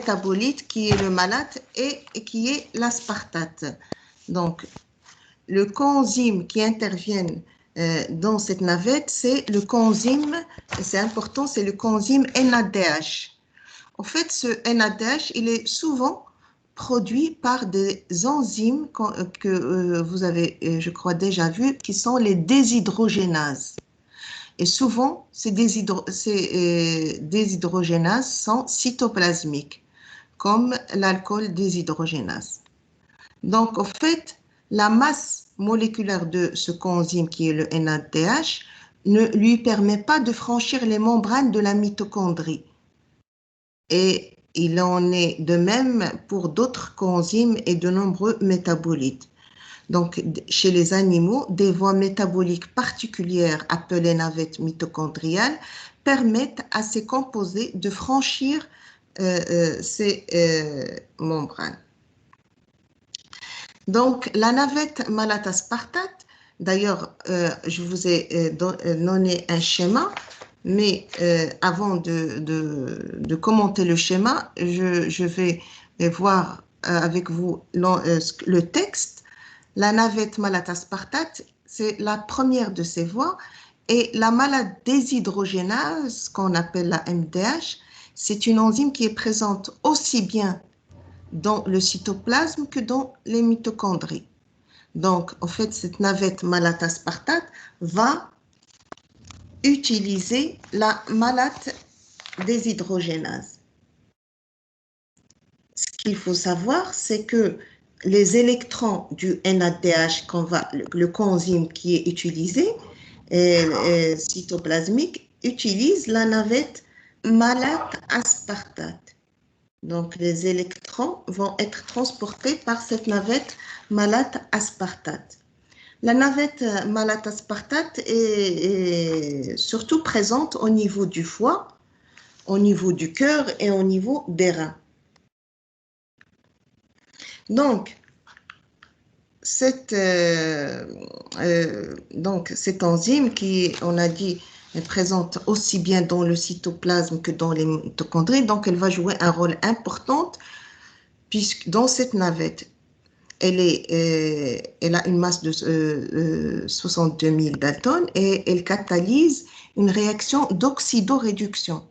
métabolite qui est le malate et qui est l'aspartate. Donc, le coenzyme qui intervient dans cette navette, c'est le coenzyme, c'est important, c'est le coenzyme NADH. En fait, ce NADH, il est souvent produit par des enzymes que vous avez, je crois, déjà vu, qui sont les déshydrogénases. Et souvent, ces déshydrogénases sont cytoplasmiques, comme l'alcool déshydrogénase. Donc, en fait, la masse moléculaire de ce coenzyme, qui est le NADH, ne lui permet pas de franchir les membranes de la mitochondrie. Et il en est de même pour d'autres coenzymes et de nombreux métabolites. Donc, chez les animaux, des voies métaboliques particulières appelées navettes mitochondriales permettent à ces composés de franchir ces membranes. Donc, la navette malate-aspartate, d'ailleurs, je vous ai donné un schéma, mais avant de commenter le schéma, je vais voir avec vous le texte. La navette malate-aspartate, c'est la première de ces voies, et la malate déshydrogénase, qu'on appelle la MDH, c'est une enzyme qui est présente aussi bien dans le cytoplasme que dans les mitochondries. Donc, en fait, cette navette malate-aspartate va utiliser la malate déshydrogénase. Ce qu'il faut savoir, c'est que les électrons du NADH, le coenzyme qui est utilisé, cytoplasmique, utilisent la navette malate-aspartate. Donc, les électrons vont être transportés par cette navette malate-aspartate. La navette malate-aspartate est surtout présente au niveau du foie, au niveau du cœur et au niveau des reins. Donc, cette enzyme qui, on a dit, est présente aussi bien dans le cytoplasme que dans les mitochondries, donc elle va jouer un rôle important puisque dans cette navette, elle a une masse de 62 000 daltons et elle catalyse une réaction d'oxydoréduction.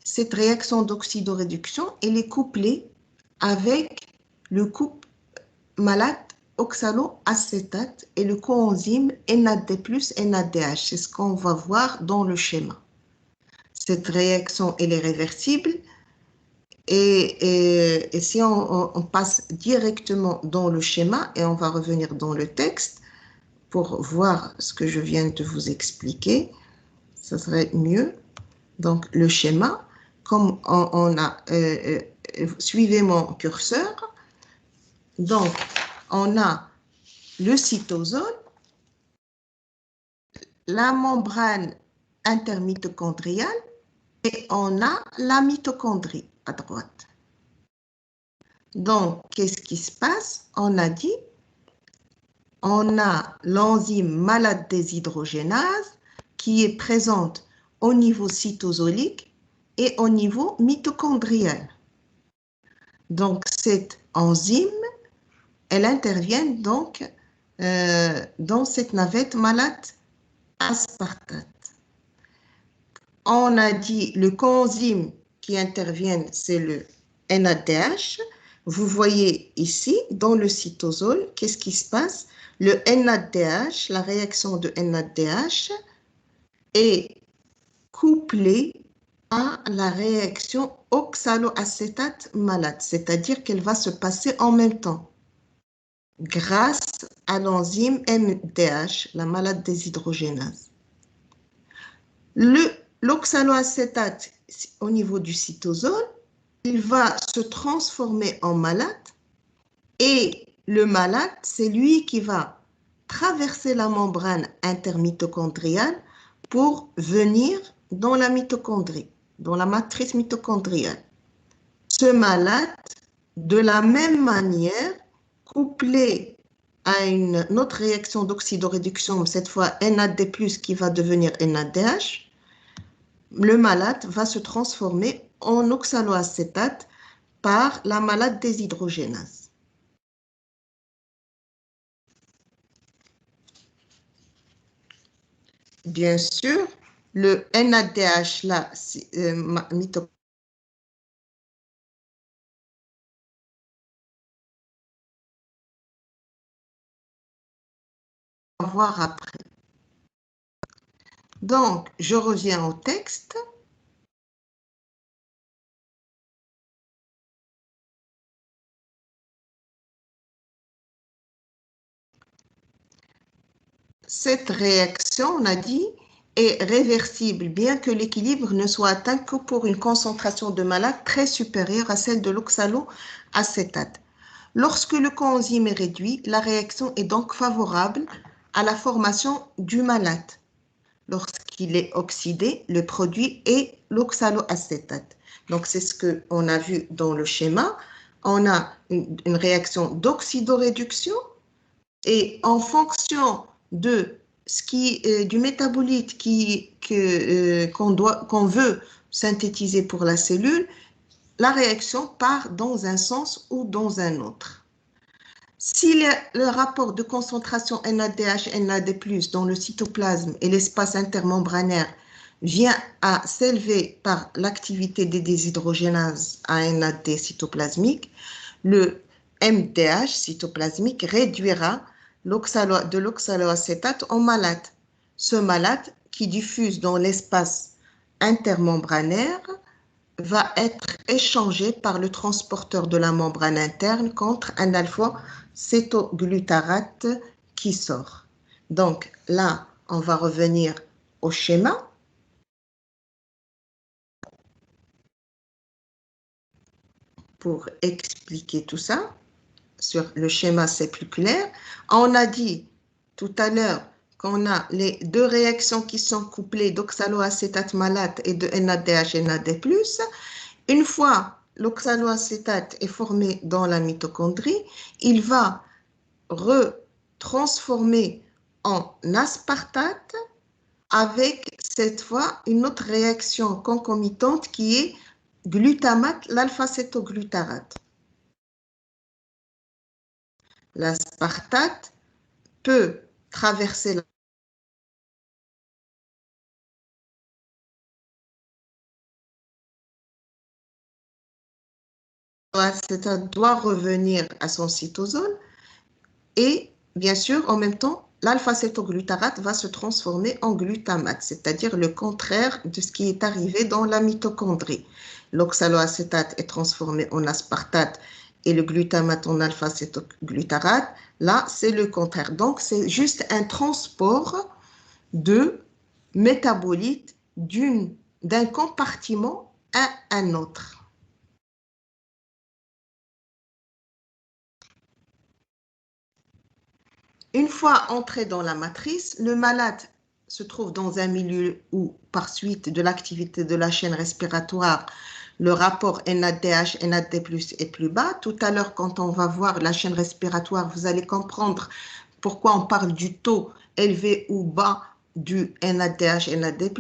Cette réaction d'oxydoréduction, elle est couplée avec le couple malate oxaloacétate et le coenzyme NAD+, NADH. C'est ce qu'on va voir dans le schéma. Cette réaction, elle est réversible et si on passe directement dans le schéma et on va revenir dans le texte pour voir ce que je viens de vous expliquer, ça serait mieux. Donc, le schéma, comme on a... suivez mon curseur. Donc, on a le cytosol, la membrane intermitochondriale et on a la mitochondrie à droite. Donc, qu'est-ce qui se passe? On a dit, on a l'enzyme malate déshydrogénase qui est présente au niveau cytosolique et au niveau mitochondrial. Donc, cette enzyme, elle intervient donc dans cette navette malate-aspartate. On a dit le coenzyme qui intervient, c'est le NADH. Vous voyez ici, dans le cytosol, qu'est-ce qui se passe? Le NADH, la réaction de NADH est couplée à la réaction oxaloacétate malate, c'est-à-dire qu'elle va se passer en même temps grâce à l'enzyme MDH, la malate déshydrogénase. L'oxaloacétate, au niveau du cytosol, il va se transformer en malate et le malate, c'est lui qui va traverser la membrane intermitochondriale pour venir dans la mitochondrie, dans la matrice mitochondriale. Ce malate, de la même manière, couplé à une autre réaction d'oxydoréduction, cette fois NAD+, qui va devenir NADH, le malate va se transformer en oxaloacétate par la malate déshydrogénase. Bien sûr, le NADH, là, mitochondrial, on va voir après. Donc, je reviens au texte. Cette réaction, on a dit, est réversible, bien que l'équilibre ne soit atteint que pour une concentration de malate très supérieure à celle de l'oxaloacétate. Lorsque le coenzyme est réduit, la réaction est donc favorable à la formation du malate. Lorsqu'il est oxydé, le produit est l'oxaloacétate. Donc, c'est ce qu'on a vu dans le schéma. On a une réaction d'oxydoréduction et en fonction de du métabolite qu'on veut synthétiser pour la cellule, la réaction part dans un sens ou dans un autre. Si le rapport de concentration NADH-NAD+ dans le cytoplasme et l'espace intermembranaire vient à s'élever par l'activité des déshydrogénases à NAD cytoplasmique, le MDH cytoplasmique réduira de l'oxaloacétate en malate. Ce malate qui diffuse dans l'espace intermembranaire va être échangé par le transporteur de la membrane interne contre un alpha-cétoglutarate qui sort. Donc là, on va revenir au schéma. Pour expliquer tout ça. Sur le schéma, c'est plus clair. On a dit tout à l'heure qu'on a les deux réactions qui sont couplées d'oxaloacétate malate et de NADH-NAD+. Une fois l'oxaloacétate est formé dans la mitochondrie, il va retransformer en aspartate avec cette fois une autre réaction concomitante qui est glutamate, l'alpha-cétoglutarate. L'aspartate peut traverser l'acétate doit revenir à son cytosol et bien sûr en même temps l'alpha-cétoglutarate va se transformer en glutamate, c'est-à-dire le contraire de ce qui est arrivé dans la mitochondrie. L'oxaloacétate est transformé en aspartate et le glutamate en alpha-cétoglutarate. Là, c'est le contraire. Donc, c'est juste un transport de métabolites d'un compartiment à un autre. Une fois entré dans la matrice, le malade se trouve dans un milieu où, par suite de l'activité de la chaîne respiratoire, le rapport NADH-NAD+ est plus bas. Tout à l'heure, quand on va voir la chaîne respiratoire, vous allez comprendre pourquoi on parle du taux élevé ou bas du NADH-NAD+.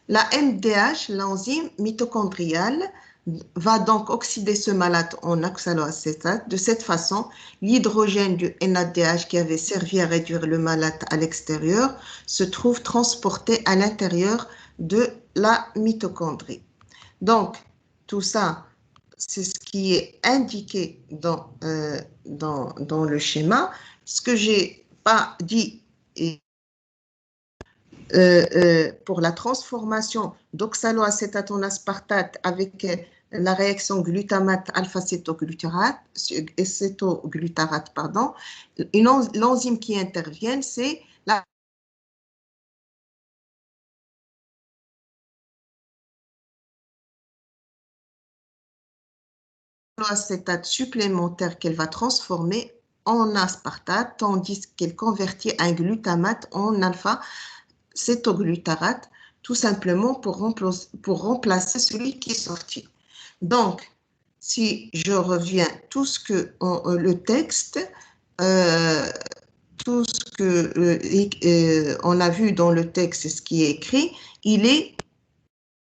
La MDH, l'enzyme mitochondriale, va donc oxyder ce malate en oxaloacétate. De cette façon, l'hydrogène du NADH qui avait servi à réduire le malate à l'extérieur se trouve transporté à l'intérieur de la mitochondrie. Donc, tout ça, c'est ce qui est indiqué dans le schéma. Ce que je n'ai pas dit pour la transformation d'oxaloacétate en aspartate avec la réaction glutamate alpha-cétoglutarate, pardon, l'enzyme qui intervient, c'est la acétate supplémentaire qu'elle va transformer en aspartate, tandis qu'elle convertit un glutamate en alpha-cétoglutarate, tout simplement pour remplacer celui qui est sorti. Donc, si je reviens, tout ce que le texte, tout ce que on a vu dans le texte, ce qui est écrit, il est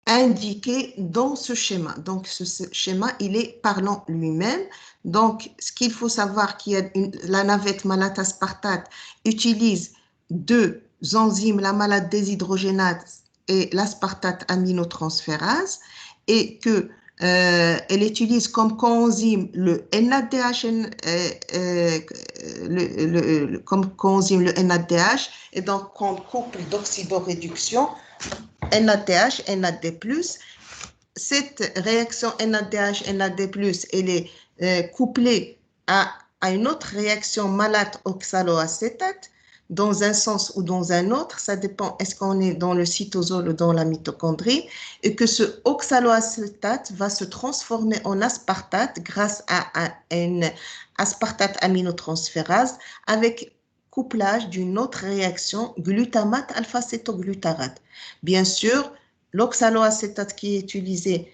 indiqué dans ce schéma. Donc, ce schéma, il est parlant lui-même. Donc, ce qu'il faut savoir, la navette malate-aspartate utilise deux enzymes, la malate déshydrogénase et l'aspartate aminotransférase, et que elle utilise comme coenzyme le NADH, comme coenzyme le NADH, et donc comme couple d'oxydoréduction NADH, NAD+. Cette réaction NADH, NAD+, elle est couplée à une autre réaction malate oxaloacétate, dans un sens ou dans un autre, ça dépend est-ce qu'on est dans le cytosol ou dans la mitochondrie, et que ce oxaloacétate va se transformer en aspartate grâce à une aspartate aminotransférase avec couplage d'une autre réaction glutamate alpha-cétoglutarate. Bien sûr, l'oxaloacétate qui est utilisé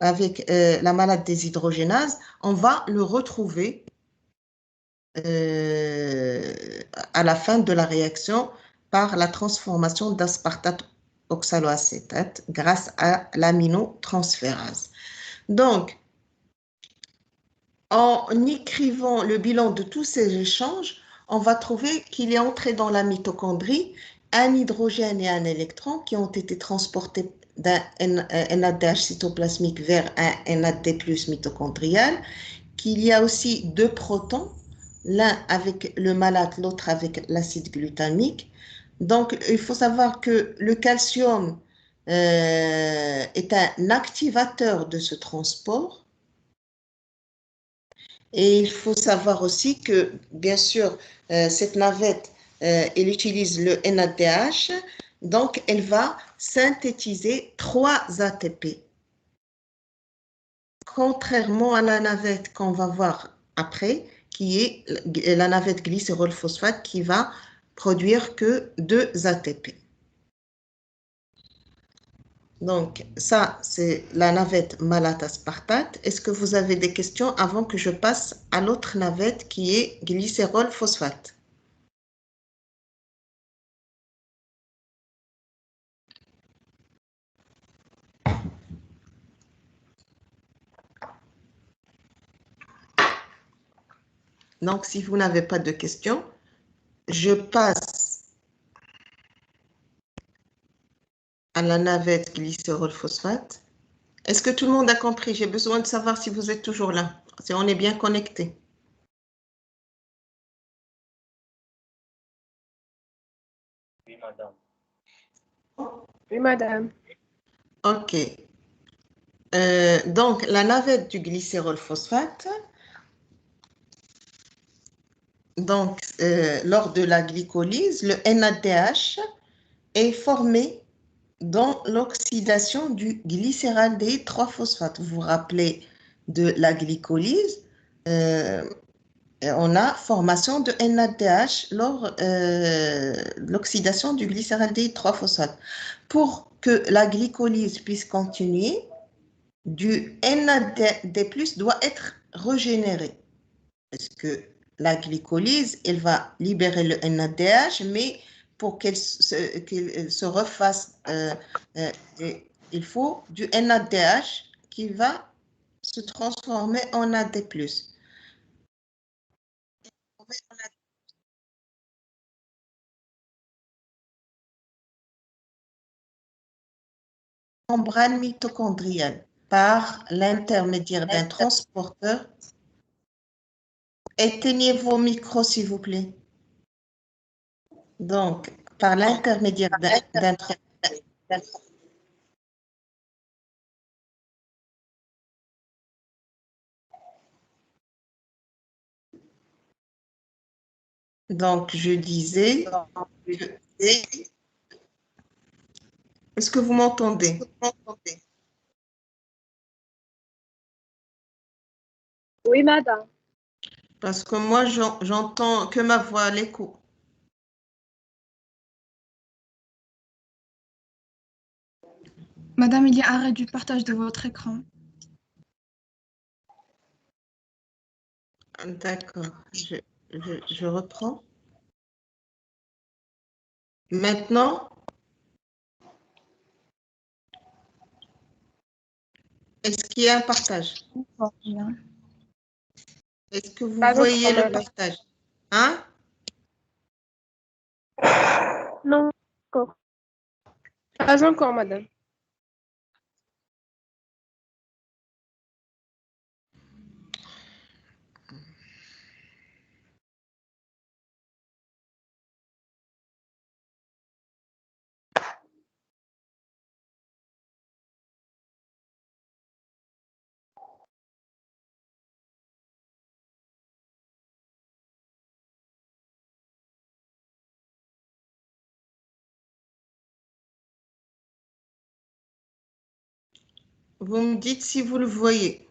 avec la malate déshydrogénase, on va le retrouver à la fin de la réaction par la transformation d'aspartate oxaloacétate grâce à l'aminotransférase. Donc, en écrivant le bilan de tous ces échanges, on va trouver qu'il est entré dans la mitochondrie un hydrogène et un électron qui ont été transportés d'un NADH cytoplasmique vers un NAD+ mitochondrial, qu'il y a aussi deux protons, l'un avec le malate, l'autre avec l'acide glutamique. Donc, il faut savoir que le calcium est un activateur de ce transport. Et il faut savoir aussi que, bien sûr, cette navette, elle utilise le NADH, donc elle va synthétiser 3 ATP. Contrairement à la navette qu'on va voir après, qui est la navette glycérol-phosphate qui va produire que 2 ATP. Donc, ça, c'est la navette malate-aspartate. Est-ce que vous avez des questions avant que je passe à l'autre navette qui est glycérol-phosphate? Donc, si vous n'avez pas de questions, je passe à la navette glycérol-phosphate. Est-ce que tout le monde a compris? J'ai besoin de savoir si vous êtes toujours là, si on est bien connecté. Oui, madame. Oui, madame. OK. Donc, la navette du glycérol-phosphate, donc, lors de la glycolyse, le NADH est formé dans l'oxydation du glycéraldéhyde 3-phosphate. Vous vous rappelez de la glycolyse, on a formation de NADH lors de l'oxydation du glycéraldéhyde 3-phosphate. Pour que la glycolyse puisse continuer, du NAD+ doit être régénéré. Parce que la glycolyse, elle va libérer le NADH, mais pour qu'elle se refasse, il faut du NADH qui va se transformer en AD+. Membrane mitochondriale par l'intermédiaire d'un transporteur. Éteignez vos micros, s'il vous plaît. Donc, par l'intermédiaire d'un donc, je disais, est-ce que vous m'entendez? Oui, madame. Parce que moi, j'entends que ma voix à l'écho. Madame, il y a arrêt du partage de votre écran. D'accord, je reprends. Maintenant, Est-ce qu'il y a un partage? Bien. Est-ce que vous Pas voyez encore, le madame. partage? Hein? Non, encore. Pas encore, madame. Vous me dites si vous le voyez.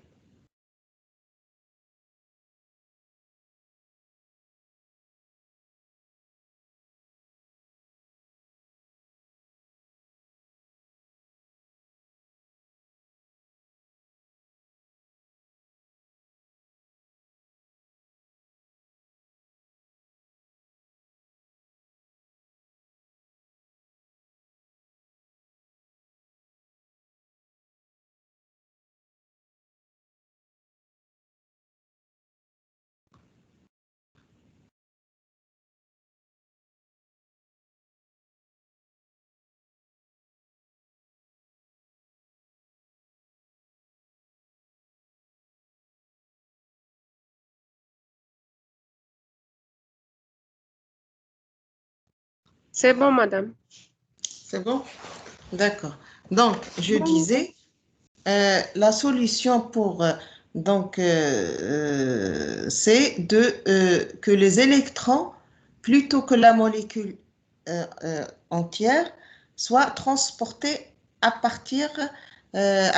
C'est bon, madame. C'est bon? D'accord. Donc, je disais, la solution pour c'est que les électrons, plutôt que la molécule entière, soient transportés à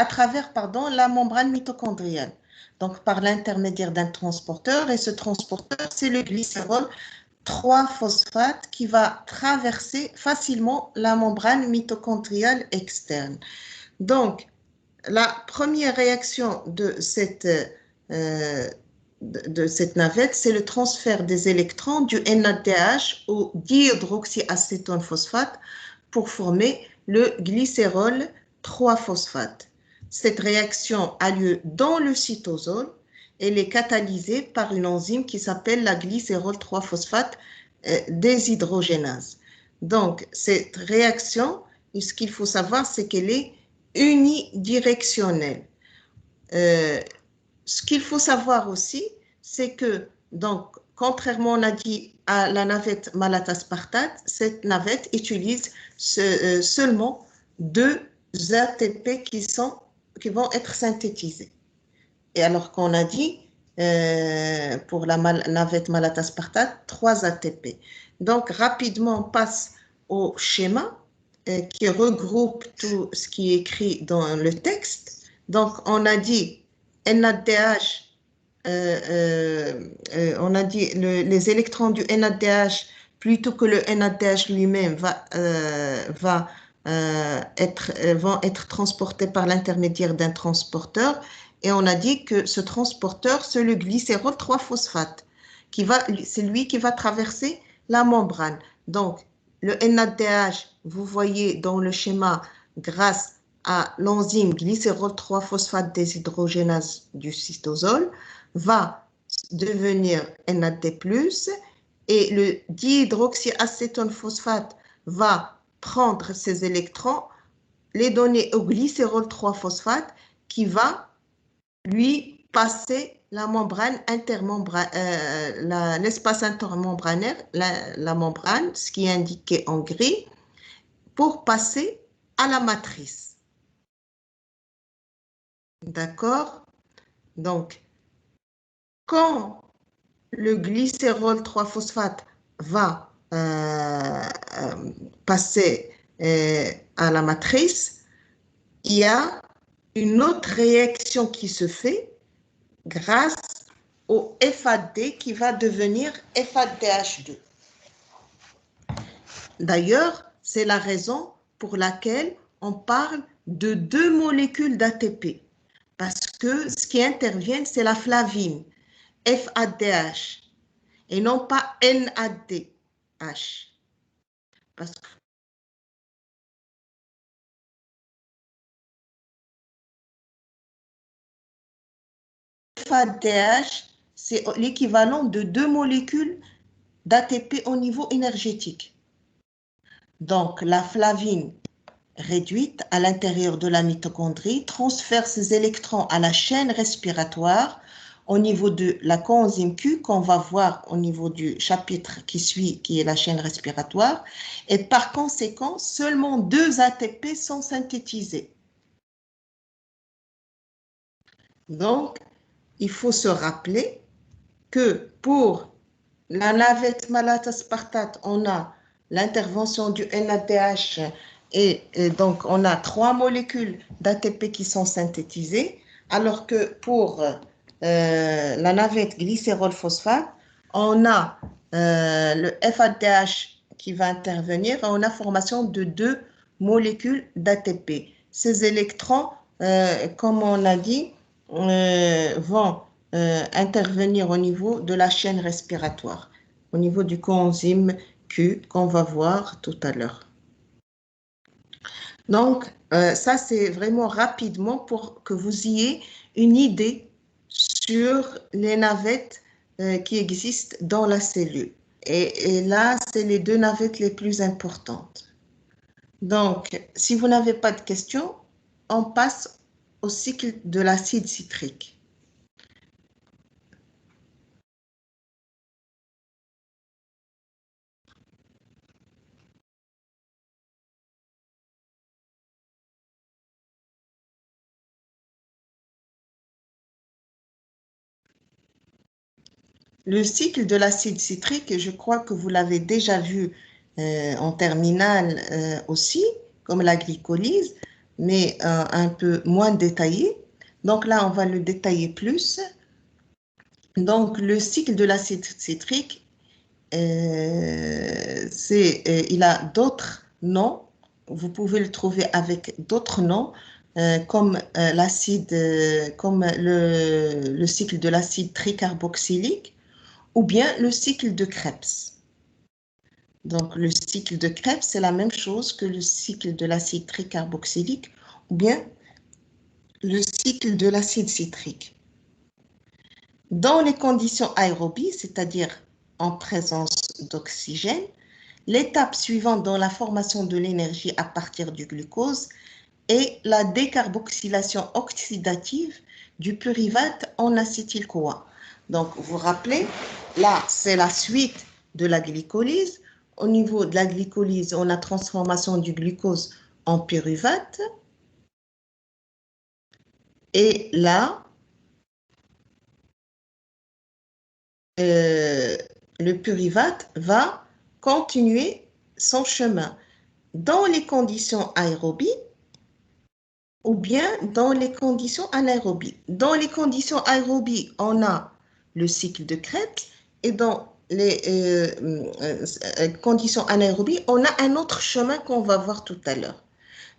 travers, pardon, la membrane mitochondriale. Donc, par l'intermédiaire d'un transporteur, et ce transporteur, c'est le glycérol 3-phosphate qui va traverser facilement la membrane mitochondriale externe. Donc, la première réaction de cette navette, c'est le transfert des électrons du NADH au dihydroxyacétone phosphate pour former le glycérol 3-phosphate. Cette réaction a lieu dans le cytosol. Elle est catalysée par une enzyme qui s'appelle la glycérol 3-phosphate déshydrogénase. Donc, cette réaction, ce qu'il faut savoir, c'est qu'elle est unidirectionnelle. Ce qu'il faut savoir aussi, c'est que, donc, contrairement, on a dit, à la navette malataspartate, cette navette utilise seulement 2 ATP qui vont être synthétisés. Et alors qu'on a dit, pour la navette malataspartate, 3 ATP. Donc, rapidement, on passe au schéma qui regroupe tout ce qui est écrit dans le texte. Donc, on a dit NADH, on a dit les électrons du NADH, plutôt que le NADH lui-même, vont être transportés par l'intermédiaire d'un transporteur. Et on a dit que ce transporteur, c'est le glycérol 3-phosphate, c'est lui qui va traverser la membrane. Donc, le NADH, vous voyez dans le schéma, grâce à l'enzyme glycérol 3-phosphate déshydrogénase du cytosol, va devenir NAD+, et le dihydroxyacétone phosphate va prendre ces électrons, les donner au glycérol 3-phosphate qui va lui passer la membrane l'espace intermembranaire, la membrane, ce qui est indiqué en gris, pour passer à la matrice. D'accord? Donc, quand le glycérol 3-phosphate va passer à la matrice, il y a une autre réaction qui se fait grâce au FAD qui va devenir FADH2. D'ailleurs, c'est la raison pour laquelle on parle de 2 molécules d'ATP. Parce que ce qui intervient, c'est la flavine, FADH, et non pas NADH. Parce que FADH, c'est l'équivalent de 2 molécules d'ATP au niveau énergétique. Donc, la flavine réduite à l'intérieur de la mitochondrie transfère ses électrons à la chaîne respiratoire au niveau de la coenzyme Q qu'on va voir au niveau du chapitre qui suit, qui est la chaîne respiratoire. Et par conséquent, seulement 2 ATP sont synthétisés. Donc, il faut se rappeler que pour la navette malate-aspartate, on a l'intervention du NADH et donc on a 3 molécules d'ATP qui sont synthétisées, alors que pour la navette glycérol-phosphate, on a le FADH qui va intervenir et on a formation de 2 molécules d'ATP. Ces électrons, comme on a dit, vont intervenir au niveau de la chaîne respiratoire, au niveau du coenzyme Q qu'on va voir tout à l'heure. Donc, ça c'est vraiment rapidement pour que vous ayez une idée sur les navettes qui existent dans la cellule. Et là, c'est les 2 navettes les plus importantes. Donc, si vous n'avez pas de questions, on passe au cycle de l'acide citrique. Le cycle de l'acide citrique, je crois que vous l'avez déjà vu en terminale aussi, comme la glycolyse, mais un peu moins détaillé. Donc là, on va le détailler plus. Donc, le cycle de l'acide citrique, il a d'autres noms. Vous pouvez le trouver avec d'autres noms, comme le cycle de l'acide tricarboxylique, ou bien le cycle de Krebs. Donc, le cycle de Krebs, c'est la même chose que le cycle de l'acide tricarboxylique, ou bien le cycle de l'acide citrique. Dans les conditions aérobies, c'est-à-dire en présence d'oxygène, l'étape suivante dans la formation de l'énergie à partir du glucose est la décarboxylation oxydative du pyruvate en acétyl-CoA. Donc, vous vous rappelez, là, c'est la suite de la glycolyse. Au niveau de la glycolyse, on a transformation du glucose en pyruvate. Et là, le pyruvate va continuer son chemin dans les conditions aérobies ou bien dans les conditions anaérobies. Dans les conditions aérobies, on a le cycle de Krebs et dans les conditions anaérobies, on a un autre chemin qu'on va voir tout à l'heure.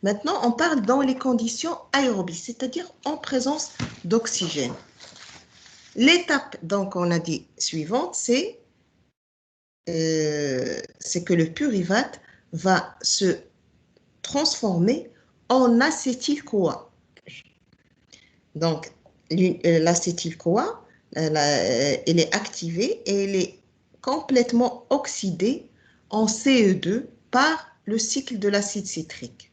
Maintenant, on parle dans les conditions aérobies, c'est-à-dire en présence d'oxygène. L'étape, donc, on a dit suivante, c'est que le pyruvate va se transformer en acétyl-CoA. Donc, l'acétyl-CoA, elle est activée et elle est complètement oxydée en CE2 par le cycle de l'acide citrique.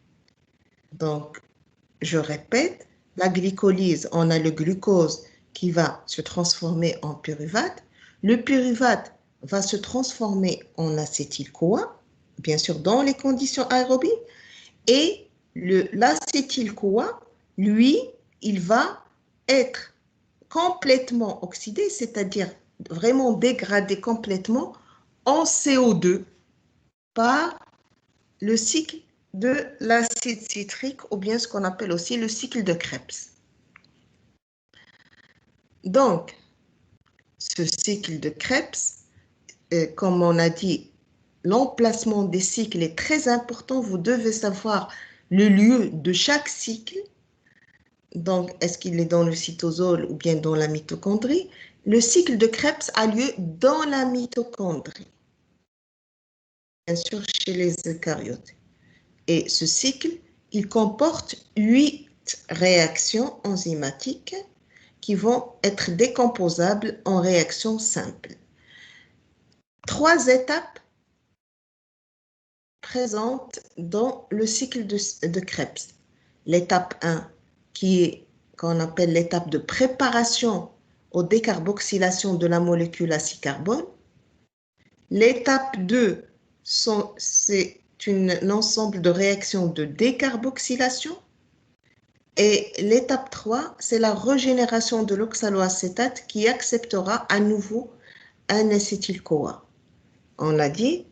Donc, je répète, la glycolyse, on a le glucose qui va se transformer en pyruvate. Le pyruvate va se transformer en acétyl-CoA, bien sûr dans les conditions aérobies, et l'acétyl-CoA, lui, il va être complètement oxydé, c'est-à-dire vraiment dégradé complètement en CO2 par le cycle de l'acide citrique ou bien ce qu'on appelle aussi le cycle de Krebs. Donc, ce cycle de Krebs, comme on a dit, l'emplacement des cycles est très important. Vous devez savoir le lieu de chaque cycle. Donc, est-ce qu'il est dans le cytosol ou bien dans la mitochondrie? Le cycle de Krebs a lieu dans la mitochondrie, bien sûr chez les eucaryotes. Et ce cycle, il comporte 8 réactions enzymatiques qui vont être décomposables en réaction simple. 3 étapes présentes dans le cycle de Krebs. L'étape 1, qu'on appelle l'étape de préparation aux décarboxylation de la molécule acide carbone. L'étape 2, c'est un ensemble de réactions de décarboxylation. Et l'étape 3, c'est la régénération de l'oxaloacétate qui acceptera à nouveau un acétyl-CoA. On a dit,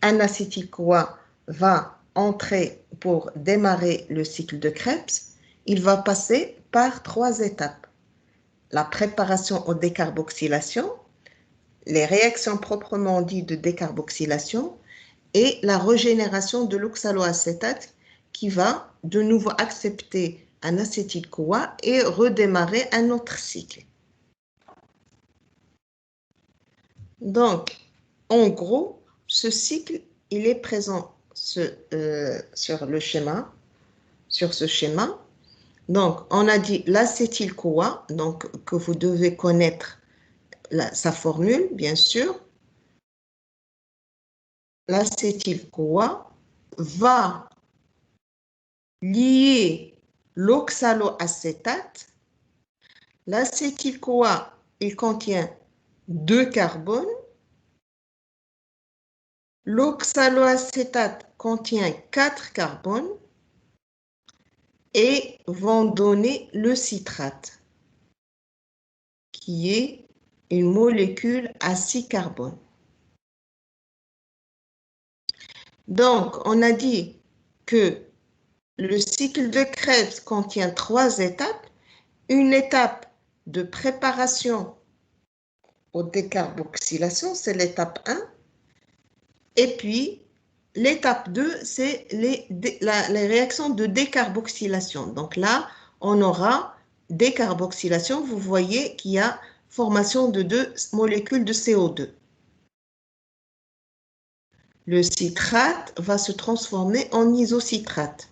un acétyl-CoA va entrer pour démarrer le cycle de Krebs. Il va passer par 3 étapes. La préparation aux décarboxylations, les réactions proprement dites de décarboxylation et la régénération de l'oxaloacétate qui va de nouveau accepter un acétyl-CoA et redémarrer un autre cycle. Donc, en gros, ce cycle, il est présent sur le schéma, sur ce schéma. Donc, on a dit l'acétyl-CoA, donc que vous devez connaître sa formule, bien sûr. L'acétyl-CoA va lier l'oxaloacétate. L'acétyl-CoA, il contient 2 carbones. L'oxaloacétate contient 4 carbones et vont donner le citrate, qui est une molécule à 6 carbones. Donc, on a dit que le cycle de Krebs contient 3 étapes. Une étape de préparation aux décarboxylations, c'est l'étape 1. Et puis, l'étape 2, c'est les réactions de décarboxylation. Donc là, on aura décarboxylation. Vous voyez qu'il y a formation de 2 molécules de CO2. Le citrate va se transformer en isocitrate.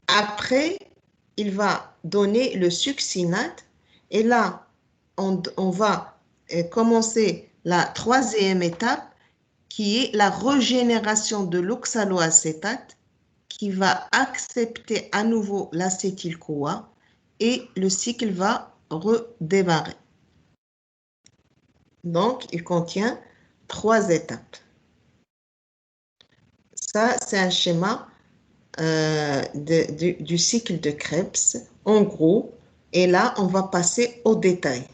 Après, il va donner le succinate. Et là, on va commencer la 3e étape, qui est la régénération de l'oxaloacétate, qui va accepter à nouveau l'acétyl-CoA et le cycle va redémarrer. Donc, il contient 3 étapes. Ça, c'est un schéma du cycle de Krebs, en gros. Et là, on va passer aux détails.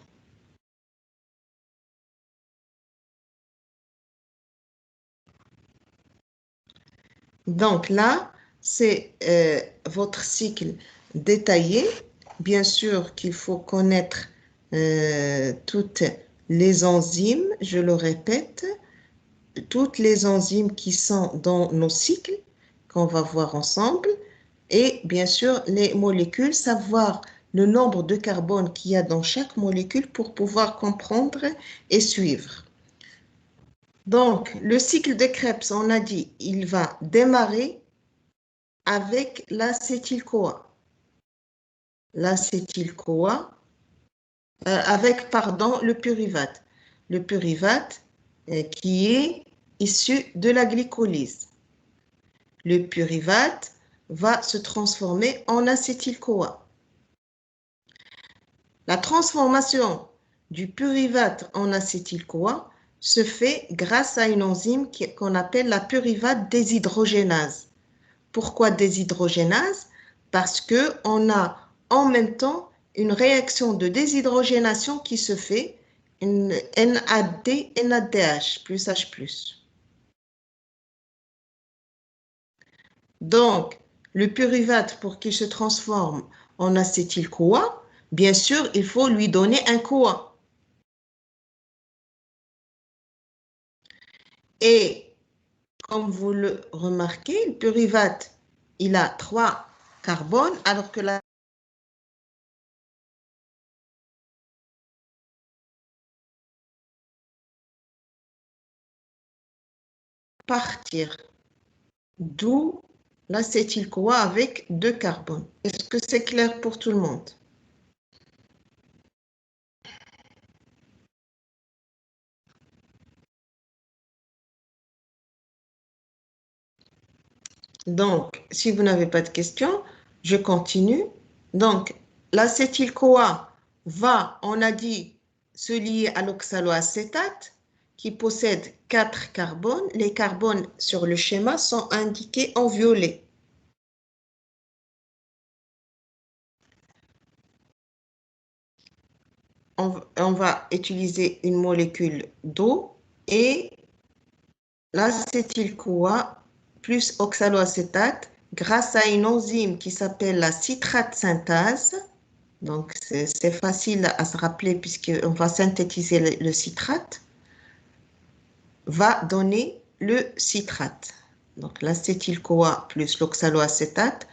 Donc là, c'est votre cycle détaillé. Bien sûr qu'il faut connaître toutes les enzymes, je le répète, toutes les enzymes qui sont dans nos cycles, qu'on va voir ensemble, et bien sûr les molécules, savoir le nombre de carbone qu'il y a dans chaque molécule pour pouvoir comprendre et suivre. Donc, le cycle de Krebs, on a dit, il va démarrer avec l'acétyl-CoA. L'acétyl-CoA, avec, pardon, le pyruvate. Le pyruvate qui est issu de la glycolyse. Le pyruvate va se transformer en acétyl-CoA. La transformation du pyruvate en acétyl-CoA se fait grâce à une enzyme qu'on appelle la pyruvate déshydrogénase. Pourquoi déshydrogénase? Parce qu'on a en même temps une réaction de déshydrogénation qui se fait, une NAD, NADH plus H+. Donc, le pyruvate, pour qu'il se transforme en acétyl-CoA, bien sûr, il faut lui donner un CoA. Et comme vous le remarquez, le pyruvate, il a 3 carbones, alors que la partir, d'où l'acétyl-CoA avec 2 carbones. Est-ce que c'est clair pour tout le monde? Donc, si vous n'avez pas de questions, je continue. Donc, l'acétyl-CoA va, on a dit, se lier à l'oxaloacétate qui possède 4 carbones. Les carbones sur le schéma sont indiqués en violet. On va utiliser une molécule d'eau et l'acétyl-CoA plus oxaloacétate grâce à une enzyme qui s'appelle la citrate synthase. Donc, c'est facile à se rappeler puisqu'on va synthétiser le citrate, va donner le citrate. Donc, l'acétyl-CoA plus l'oxaloacétate,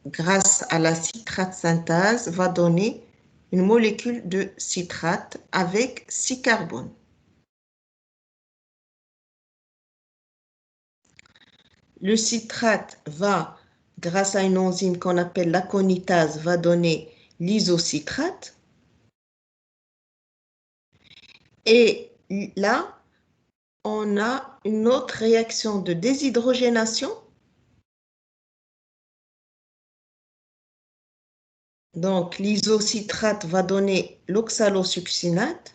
grâce à la citrate synthase, va donner une molécule de citrate avec 6 carbones. Le citrate va, grâce à une enzyme qu'on appelle l'aconitase, va donner l'isocitrate. Et là, on a une autre réaction de déshydrogénation. Donc, l'isocitrate va donner l'oxalosuccinate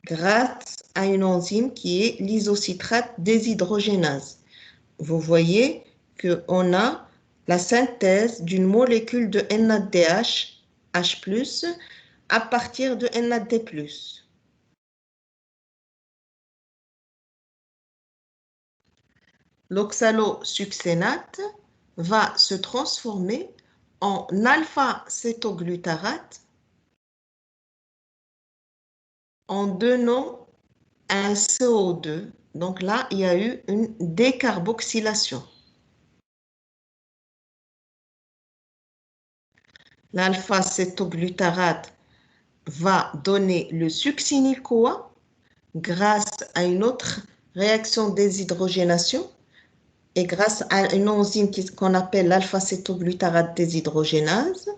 grâce à une enzyme qui est l'isocitrate déshydrogénase. Vous voyez qu'on a la synthèse d'une molécule de NADH, H+, à partir de NAD+. L'oxalosuccinate va se transformer en alpha-cétoglutarate en donnant un CO2. Donc là, il y a eu une décarboxylation. L'alpha-cétoglutarate va donner le succinyl-CoA grâce à une autre réaction de déshydrogénation et grâce à une enzyme qu'on appelle l'alpha-cétoglutarate déshydrogénase.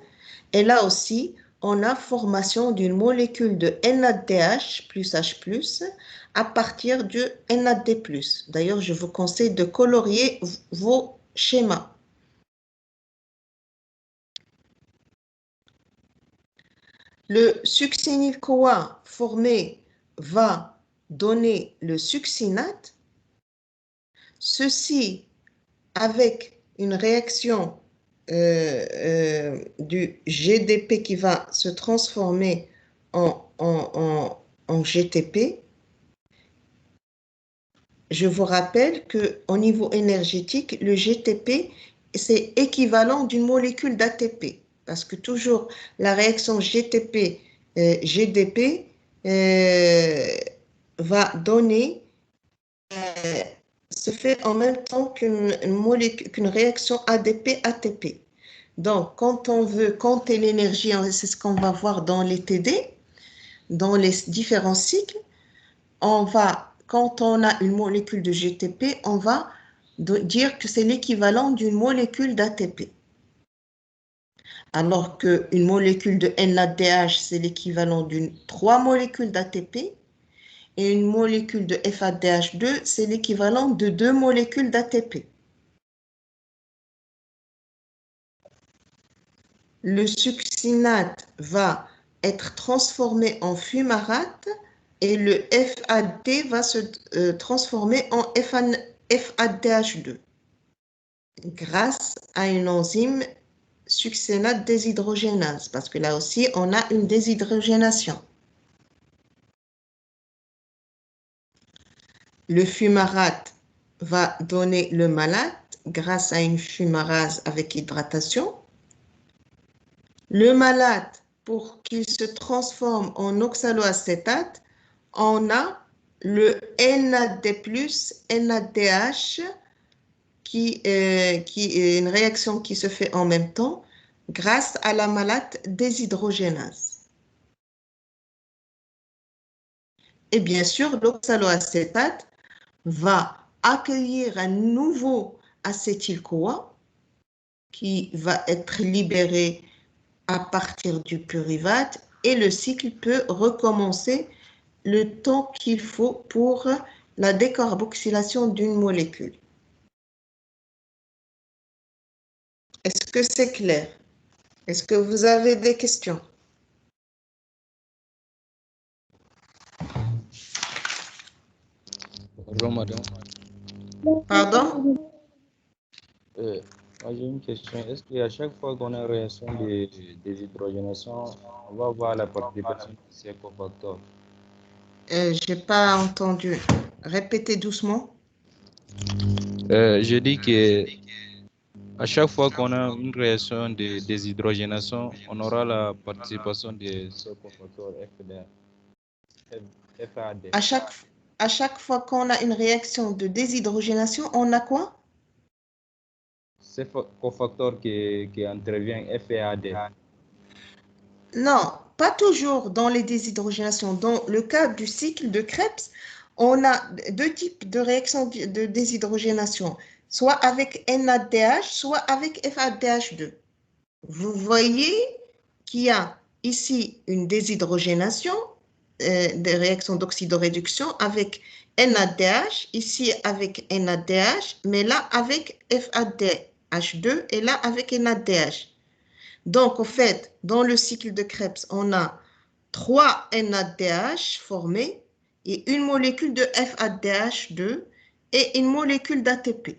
Et là aussi, on a formation d'une molécule de NADH plus H+, à partir du NAD+. D'ailleurs, je vous conseille de colorier vos schémas. Le succinyl-CoA formé va donner le succinate. Ceci avec une réaction du GDP qui va se transformer en GTP. Je vous rappelle qu'au niveau énergétique, le GTP, c'est équivalent d'une molécule d'ATP. Parce que toujours, la réaction GTP-GDP va donner, se fait en même temps qu'une réaction ADP-ATP. Donc, quand on veut compter l'énergie, c'est ce qu'on va voir dans les TD, dans les différents cycles, quand on a une molécule de GTP, on va dire que c'est l'équivalent d'une molécule d'ATP. Alors qu'une molécule de NADH, c'est l'équivalent d'une 3 molécules d'ATP. Et une molécule de FADH2, c'est l'équivalent de 2 molécules d'ATP. Le succinate va être transformé en fumarate et le FAD va se transformer en FADH2 grâce à une enzyme succinate déshydrogénase, parce que là aussi, on a une déshydrogénation. Le fumarate va donner le malate grâce à une fumarase avec hydratation. Le malate, pour qu'il se transforme en oxaloacétate, on a le NAD+, NADH, qui est une réaction qui se fait en même temps grâce à la malate déshydrogénase. Et bien sûr, l'oxaloacétate va accueillir un nouveau acétyl-CoA qui va être libéré à partir du pyruvate et le cycle peut recommencer le temps qu'il faut pour la décarboxylation d'une molécule. Est-ce que c'est clair? Est-ce que vous avez des questions? Bonjour madame. Pardon? Moi j'ai une question. Est-ce qu'à chaque fois qu'on a une réaction de déshydrogénation, on va avoir la participation de ces cofacteurs? Je n'ai pas entendu. Répétez doucement. Je dis que à chaque fois qu'on a une réaction de déshydrogénation, on aura la participation de ce cofacteur FAD. À chaque fois qu'on a une réaction de déshydrogénation, on a quoi? Ce cofacteur qui intervient, FAD. Non, pas toujours dans les déshydrogénations. Dans le cas du cycle de Krebs, on a deux types de réactions de déshydrogénation, soit avec NADH, soit avec FADH2. Vous voyez qu'il y a ici une déshydrogénation, des réactions d'oxydoréduction avec NADH, ici avec NADH, mais là avec FADH2 et là avec NADH. Donc, au fait, dans le cycle de Krebs, on a 3 NADH formés et une molécule de FADH2 et une molécule d'ATP.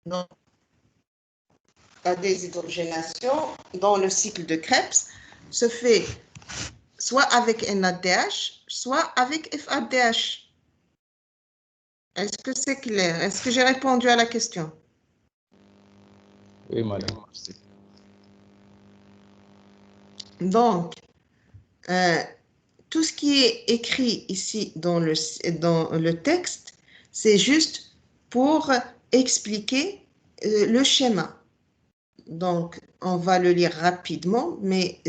Donc, la déshydrogénation dans le cycle de Krebs se fait soit avec NADH, soit avec FADH. Est-ce que c'est clair? Est-ce que j'ai répondu à la question? Oui madame. Donc, tout ce qui est écrit ici dans le texte, c'est juste pour expliquer le schéma. Donc, on va le lire rapidement, mais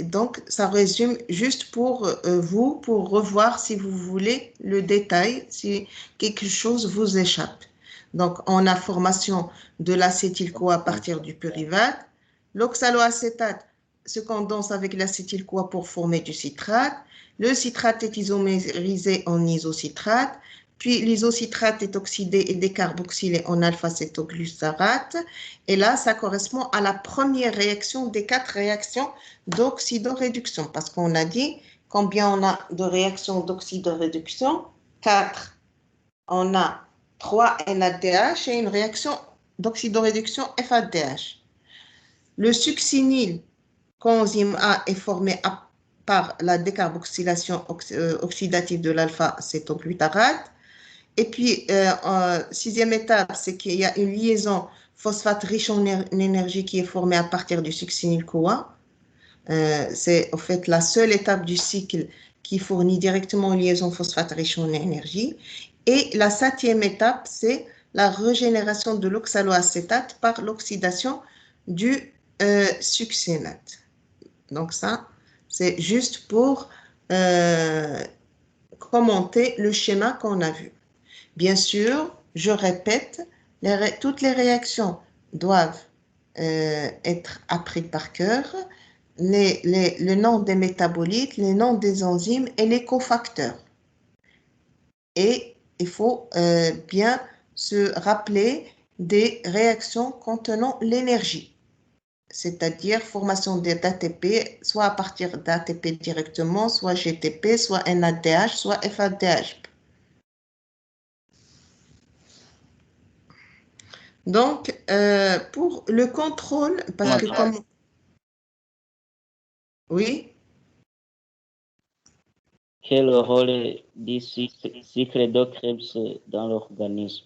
donc ça résume juste pour vous, pour revoir si vous voulez le détail, si quelque chose vous échappe. Donc, on a formation de l'acétyl-CoA à partir du pyruvate. L'oxaloacétate se condense avec l'acétyl-CoA pour former du citrate. Le citrate est isomérisé en isocitrate. Puis l'isocitrate est oxydé et décarboxylé en alpha-cétoglucarate. Et là, ça correspond à la première réaction des 4 réactions d'oxydoréduction. Parce qu'on a dit combien on a de réactions d'oxydoréduction? 4. On a 3 NADH et une réaction d'oxydoréduction FADH. Le succinyl, coenzyme A, est formé par la décarboxylation oxydative de l'alpha-cétoglutarate. Et puis, 6e étape, c'est qu'il y a une liaison phosphate riche en énergie qui est formée à partir du succinyl-CoA. C'est en fait la seule étape du cycle qui fournit directement une liaison phosphate riche en énergie. Et la 7e étape, c'est la régénération de l'oxaloacétate par l'oxydation du succinate. Donc ça, c'est juste pour commenter le schéma qu'on a vu. Bien sûr, je répète, toutes les réactions doivent être apprises par cœur, le nom des métabolites, les noms des enzymes et les cofacteurs. Et il faut bien se rappeler des réactions contenant l'énergie, c'est-à-dire formation d'ATP, soit à partir d'ATP directement, soit GTP, soit NADH, soit FADH. Donc, pour le contrôle, parce que comme... Oui, Quel rôle du cycle de Krebs dans l'organisme?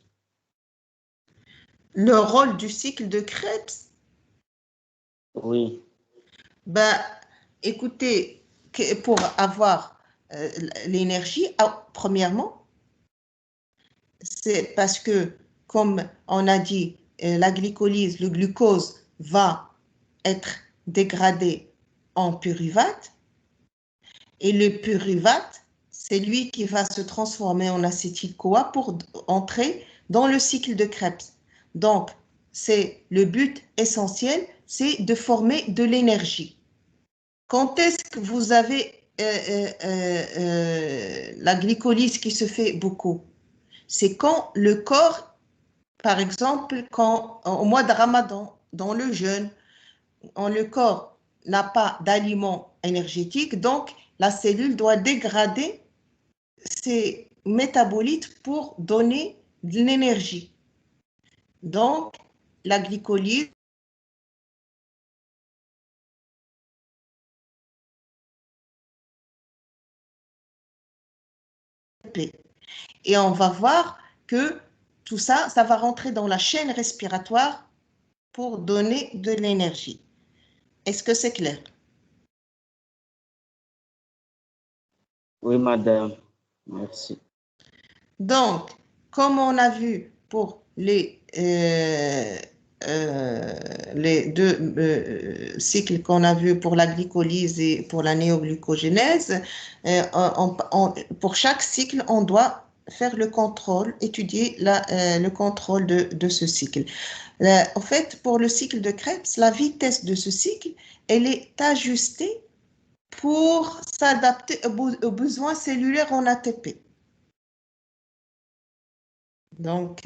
le rôle du cycle de Krebs, Oui, ben, écoutez, pour avoir l'énergie, premièrement, c'est parce que, comme on a dit, la glycolyse, le glucose va être dégradé en pyruvate, et le pyruvate, c'est lui qui va se transformer en acétyl-CoA pour entrer dans le cycle de Krebs. Donc, c'est le but essentiel, c'est de former de l'énergie. Quand est-ce que vous avez la glycolyse qui se fait beaucoup? C'est quand le corps par exemple, quand au mois de Ramadan, dans le jeûne, le corps n'a pas d'aliments énergétiques, donc la cellule doit dégrader ses métabolites pour donner de l'énergie. Donc, la glycolyse et on va voir que tout ça, ça va rentrer dans la chaîne respiratoire pour donner de l'énergie. Est-ce que c'est clair? Oui, madame. Merci. Donc, comme on a vu pour les deux cycles qu'on a vus pour la glycolyse et pour la néoglucogénèse, pour chaque cycle, on doit faire le contrôle, étudier le contrôle de ce cycle. En fait, pour le cycle de Krebs, la vitesse de ce cycle, elle est ajustée pour s'adapter aux besoins cellulaires en ATP. Donc,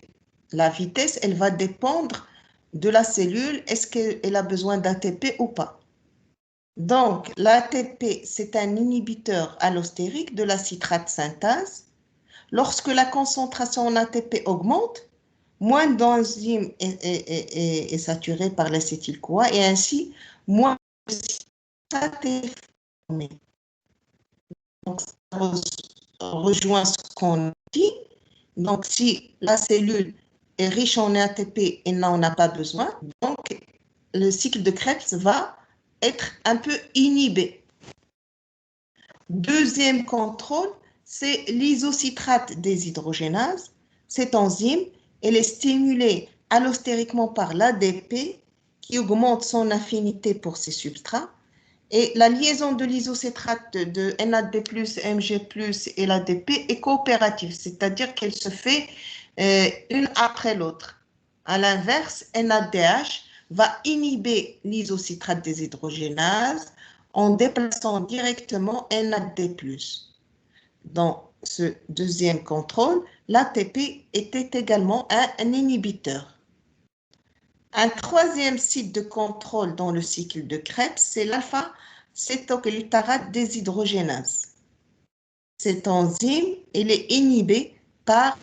la vitesse, elle va dépendre de la cellule. Est-ce qu'elle a besoin d'ATP ou pas? Donc, l'ATP, c'est un inhibiteur allostérique de la citrate synthase. Lorsque la concentration en ATP augmente, moins d'enzymes est saturée par l'acétyl-CoA et ainsi, moins de citrate est formé. Donc, ça rejoint ce qu'on dit. Donc, si la cellule est riche en ATP et n'en a pas besoin, donc le cycle de Krebs va être un peu inhibé. Deuxième contrôle, c'est l'isocitrate déshydrogénase. Cette enzyme, elle est stimulée allostériquement par l'ADP qui augmente son affinité pour ces substrats. Et la liaison de l'isocitrate de NAD+, Mg+, et l'ADP est coopérative, c'est-à-dire qu'elle se fait une après l'autre. À l'inverse, NADH va inhiber l'isocitrate déshydrogénase en déplaçant directement NAD+. Dans ce deuxième contrôle, l'ATP était également un inhibiteur. Un troisième site de contrôle dans le cycle de Krebs, c'est l'alpha-cétoglutarate déshydrogénase. Cette enzyme, elle est inhibée par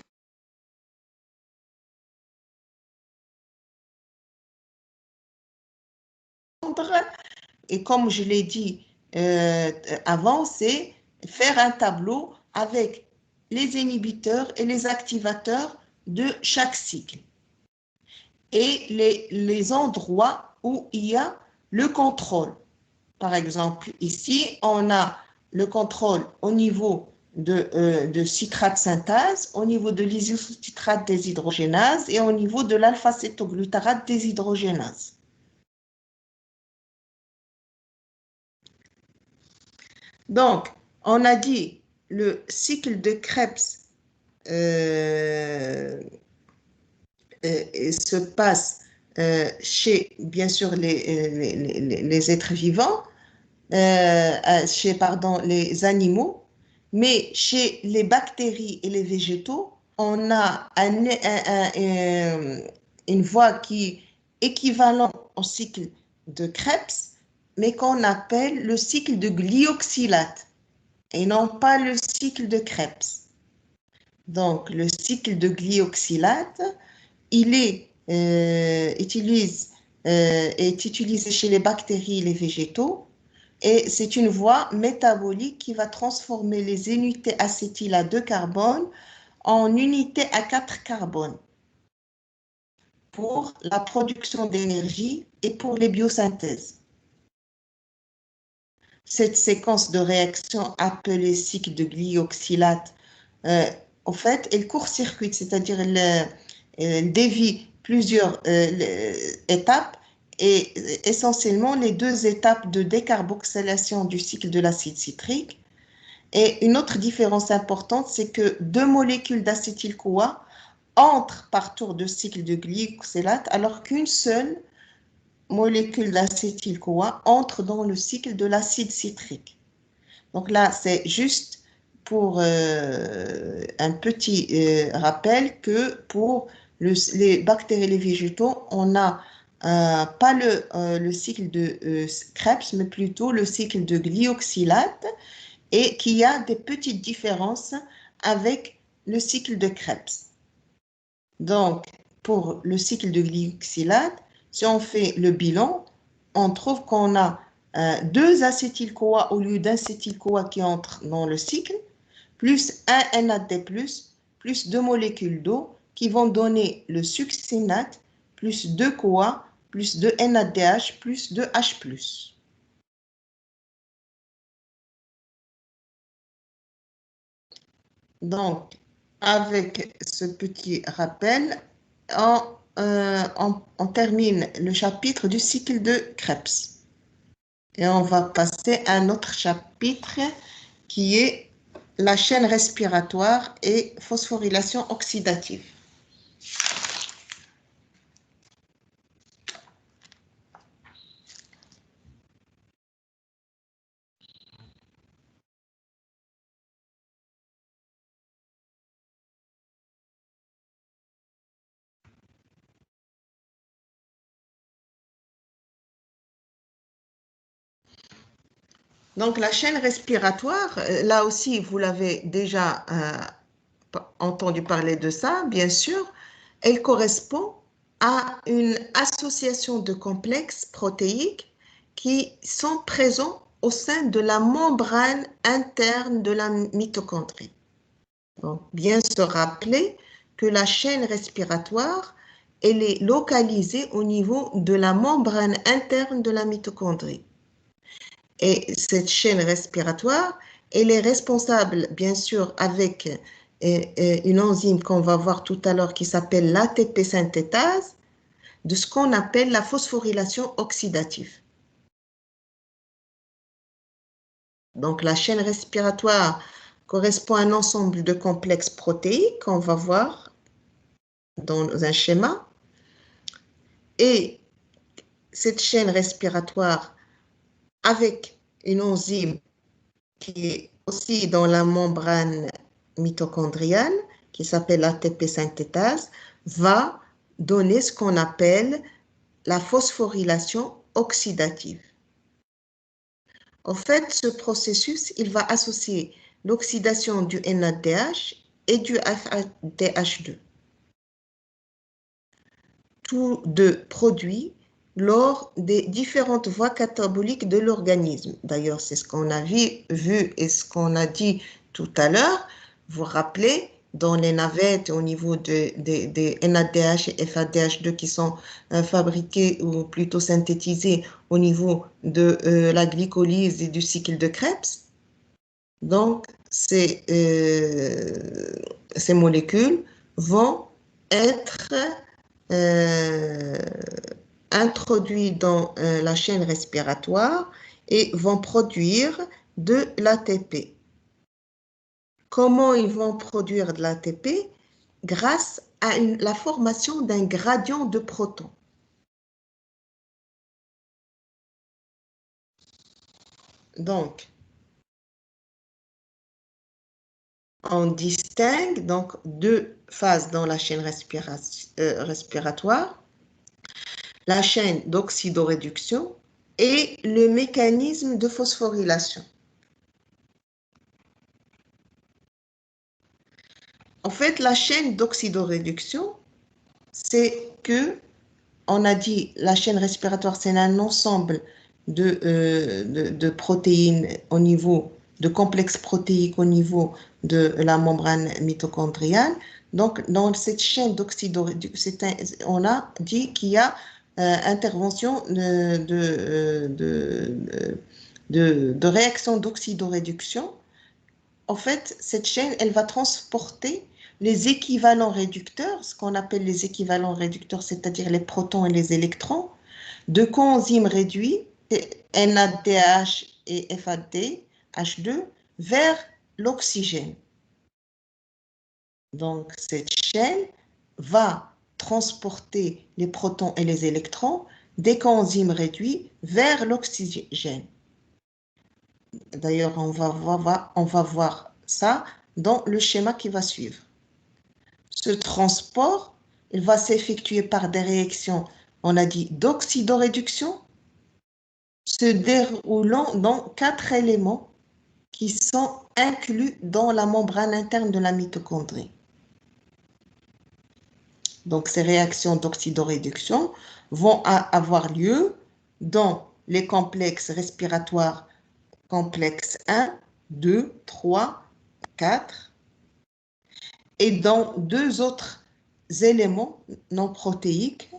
et comme je l'ai dit avant, c'est faire un tableau avec les inhibiteurs et les activateurs de chaque cycle et les endroits où il y a le contrôle. Par exemple, ici, on a le contrôle au niveau de citrate synthase, au niveau de l'isocitrate déshydrogénase et au niveau de l'alpha-cétoglutarate déshydrogénase. Donc, on a dit le cycle de Krebs se passe chez, bien sûr, les êtres vivants, chez les animaux, mais chez les bactéries et les végétaux, on a une voie qui est équivalente au cycle de Krebs, mais qu'on appelle le cycle de glyoxylate et non pas le cycle de Krebs. Donc, le cycle de glyoxylate, il est utilisé chez les bactéries et les végétaux et c'est une voie métabolique qui va transformer les unités acétyl à 2 carbone en unités à 4 carbone pour la production d'énergie et pour les biosynthèses. Cette séquence de réaction appelée cycle de glyoxylate, en fait, elle court-circuite, c'est-à-dire elle dévie plusieurs étapes et essentiellement les 2 étapes de décarboxylation du cycle de l'acide citrique. Et une autre différence importante, c'est que 2 molécules d'acétyl-CoA entrent par tour de cycle de glyoxylate alors qu'une seule molécule d'acétyl-CoA entre dans le cycle de l'acide citrique. Donc là, c'est juste pour un petit rappel que pour les bactéries et les végétaux, on n'a pas le cycle de Krebs, mais plutôt le cycle de glyoxylate, et qui a des petites différences avec le cycle de Krebs. Donc, pour le cycle de glyoxylate, si on fait le bilan, on trouve qu'on a 2 acétyl-CoA au lieu d'un acétyl-CoA qui entre dans le cycle, plus un NAD+, plus 2 molécules d'eau qui vont donner le succinate, plus 2 CoA, plus 2 NADH, plus 2 H+. Donc, avec ce petit rappel, on termine le chapitre du cycle de Krebs. Et on va passer à un autre chapitre qui est la chaîne respiratoire et phosphorylation oxydative. Donc, la chaîne respiratoire, là aussi, vous l'avez déjà entendu parler de ça, bien sûr, elle correspond à une association de complexes protéiques qui sont présents au sein de la membrane interne de la mitochondrie. Donc, bien se rappeler que la chaîne respiratoire, elle est localisée au niveau de la membrane interne de la mitochondrie. Et cette chaîne respiratoire, elle est responsable, bien sûr, avec une enzyme qu'on va voir tout à l'heure qui s'appelle l'ATP synthétase, de ce qu'on appelle la phosphorylation oxydative. Donc, la chaîne respiratoire correspond à un ensemble de complexes protéiques qu'on va voir dans un schéma. Et cette chaîne respiratoire, avec une enzyme qui est aussi dans la membrane mitochondriale, qui s'appelle ATP synthétase, va donner ce qu'on appelle la phosphorylation oxydative. En fait, ce processus, il va associer l'oxydation du NADH et du FADH2. Tous deux produits lors des différentes voies cataboliques de l'organisme. D'ailleurs, c'est ce qu'on a vu et ce qu'on a dit tout à l'heure. Vous vous rappelez, dans les navettes, au niveau des NADH et FADH2 qui sont fabriqués ou plutôt synthétisés au niveau de la glycolyse et du cycle de Krebs. Donc, ces molécules vont être introduits dans la chaîne respiratoire et vont produire de l'ATP. Comment ils vont produire de l'ATP? Grâce à la formation d'un gradient de protons. Donc, on distingue donc 2 phases dans la chaîne respiratoire. La chaîne d'oxydoréduction et le mécanisme de phosphorylation. En fait, la chaîne d'oxydoréduction, c'est que, on a dit, la chaîne respiratoire, c'est un ensemble de protéines au niveau, de complexes protéiques au niveau de la membrane mitochondriale. Donc, dans cette chaîne d'oxydoréduction, on a dit qu'il y a intervention de réaction d'oxydoréduction. En fait, cette chaîne, elle va transporter les équivalents réducteurs, ce qu'on appelle les équivalents réducteurs, c'est-à-dire les protons et les électrons, de coenzymes réduits, NADH et FADH2, vers l'oxygène. Donc, cette chaîne va transporter les protons et les électrons des coenzymes réduits vers l'oxygène. D'ailleurs, on va voir ça dans le schéma qui va suivre. Ce transport, il va s'effectuer par des réactions, on a dit, d'oxydoréduction, se déroulant dans 4 éléments qui sont inclus dans la membrane interne de la mitochondrie. Donc, ces réactions d'oxydoréduction vont avoir lieu dans les complexes respiratoires complexe 1, 2, 3, 4 et dans 2 autres éléments non protéiques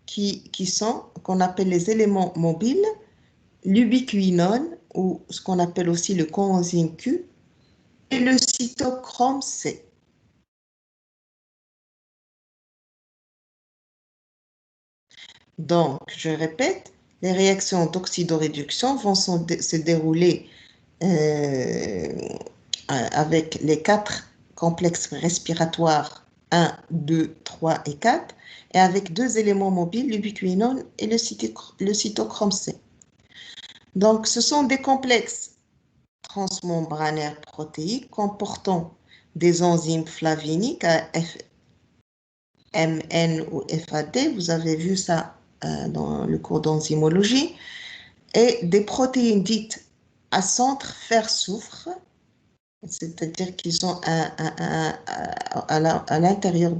qui sont, qu'on appelle les éléments mobiles, l'ubiquinone ou ce qu'on appelle aussi le coenzyme Q et le cytochrome C. Donc, je répète, les réactions d'oxydoréduction vont se dérouler avec les 4 complexes respiratoires 1, 2, 3 et 4 et avec 2 éléments mobiles, l'ubiquinone et le cytochrome C. Donc, ce sont des complexes transmembranaires protéiques comportant des enzymes flaviniques à MN ou FAD, vous avez vu ça dans le cours d'enzymologie, et des protéines dites à centre fer-soufre, c'est-à-dire qu'ils sont à l'intérieur,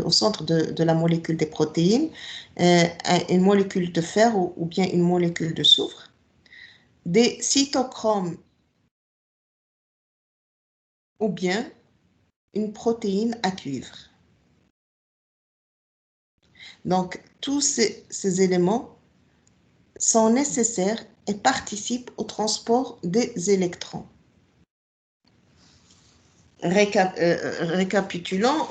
au centre de la molécule des protéines, une molécule de fer ou bien une molécule de soufre, des cytochromes ou bien une protéine à cuivre. Donc, tous ces éléments sont nécessaires et participent au transport des électrons. Récapitulons,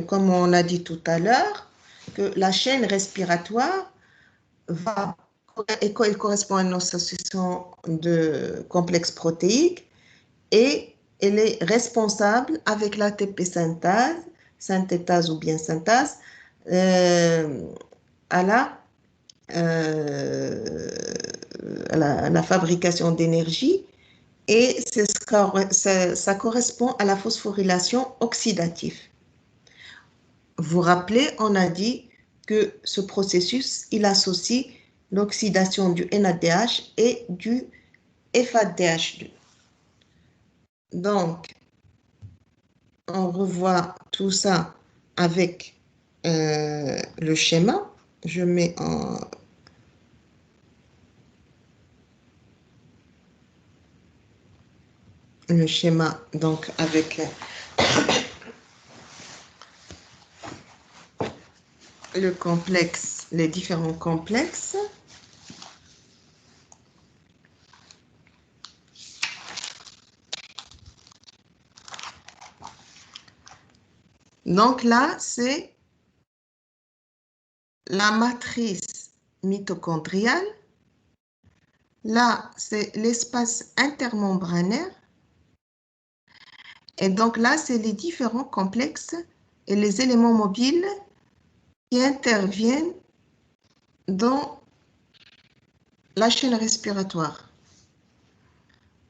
comme on a dit tout à l'heure, que la chaîne respiratoire elle correspond à une association de complexes protéiques et elle est responsable avec l'ATP synthétase ou bien synthase, à la fabrication d'énergie et ça correspond à la phosphorylation oxydative. Vous vous rappelez, on a dit que ce processus, il associe l'oxydation du NADH et du FADH2. Donc, on revoit tout ça avec le schéma. Je mets le schéma donc avec le complexe, les différents complexes. Donc là, c'est la matrice mitochondriale. Là, c'est l'espace intermembranaire. Et donc là, c'est les différents complexes et les éléments mobiles qui interviennent dans la chaîne respiratoire.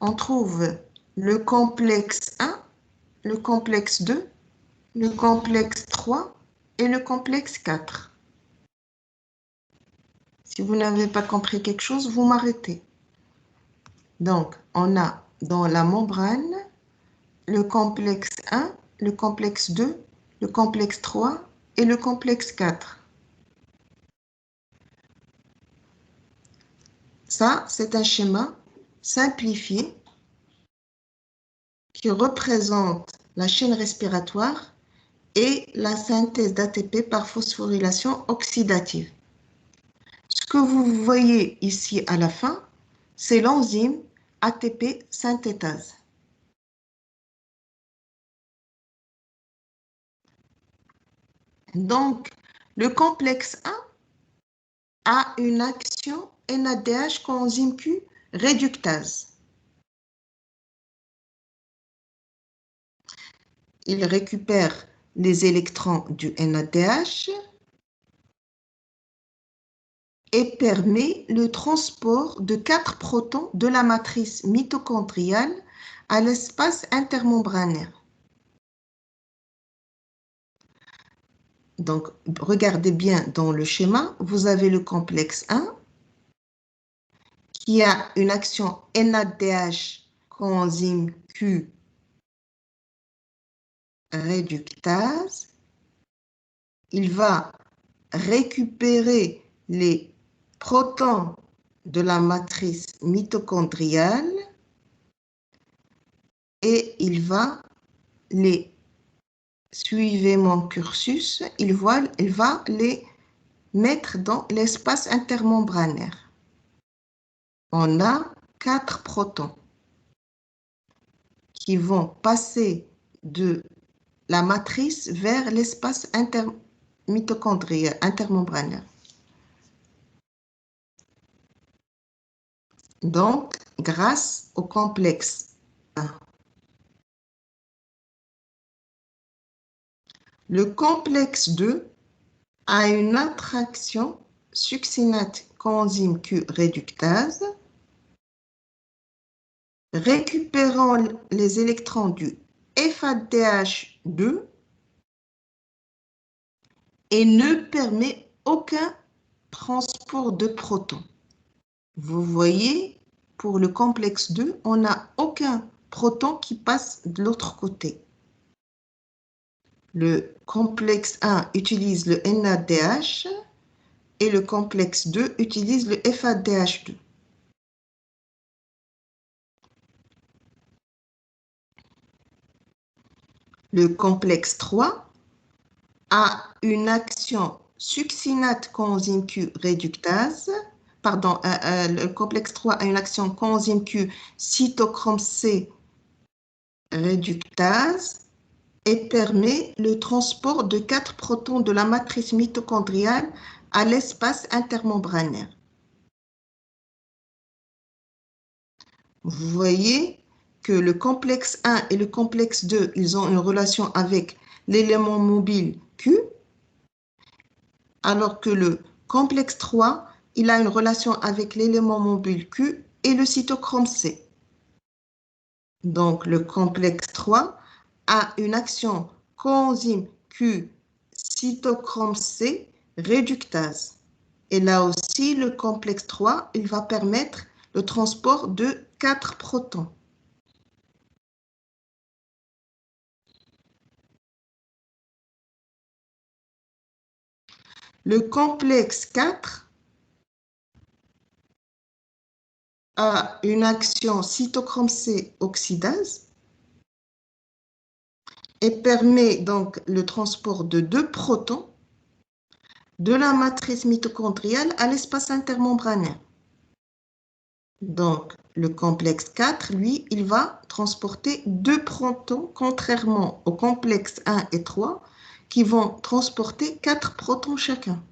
On trouve le complexe 1, le complexe 2, le complexe 3 et le complexe 4. Si vous n'avez pas compris quelque chose, vous m'arrêtez. Donc, on a dans la membrane le complexe 1, le complexe 2, le complexe 3 et le complexe 4. Ça, c'est un schéma simplifié qui représente la chaîne respiratoire et la synthèse d'ATP par phosphorylation oxydative. Ce que vous voyez ici à la fin, c'est l'enzyme ATP synthétase. Donc, le complexe 1 a une action NADH coenzyme Q réductase. Il récupère les électrons du NADH et permet le transport de 4 protons de la matrice mitochondriale à l'espace intermembranaire. Donc, regardez bien dans le schéma, vous avez le complexe 1 qui a une action NADH coenzyme Q réductase. Il va récupérer les protons de la matrice mitochondriale et il va les, suivez mon cursus, il va les mettre dans l'espace intermembranaire. On a 4 protons qui vont passer de la matrice vers l'espace mitochondrial, intermembranaire. Donc, grâce au complexe 1. Le complexe 2 a une attraction succinate coenzyme Q réductase, récupérant les électrons du FADH2 et ne permet aucun transport de protons. Vous voyez, pour le complexe 2, on n'a aucun proton qui passe de l'autre côté. Le complexe 1 utilise le NADH et le complexe 2 utilise le FADH2. Le complexe 3 a une action succinate coenzyme Q réductase. Pardon, le complexe 3 a une action coenzyme Q cytochrome C réductase et permet le transport de 4 protons de la matrice mitochondriale à l'espace intermembranaire. Vous voyez que le complexe 1 et le complexe 2, ils ont une relation avec l'élément mobile Q, alors que le complexe 3, il a une relation avec l'élément mobile Q et le cytochrome C. Donc, le complexe 3 a une action coenzyme Q cytochrome C réductase. Et là aussi, le complexe 3, il va permettre le transport de 4 protons. Le complexe 4 a une action cytochrome C oxydase et permet donc le transport de 2 protons de la matrice mitochondriale à l'espace intermembranaire. Donc, le complexe 4, lui, il va transporter 2 protons, contrairement au complexe 1 et 3, qui vont transporter 4 protons chacun.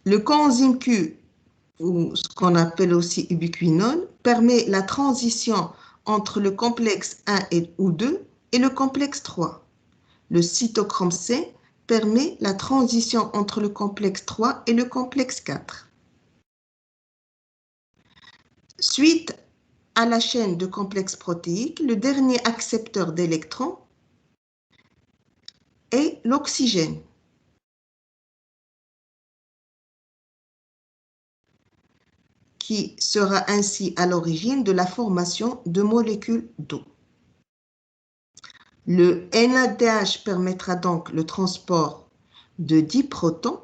Le coenzyme Q, ou ce qu'on appelle aussi ubiquinone, permet la transition entre le complexe 1 ou 2 et le complexe 3. Le cytochrome C permet la transition entre le complexe 3 et le complexe 4. Suite à la chaîne de complexes protéiques, le dernier accepteur d'électrons est l'oxygène, qui sera ainsi à l'origine de la formation de molécules d'eau. Le NADH permettra donc le transport de 10 protons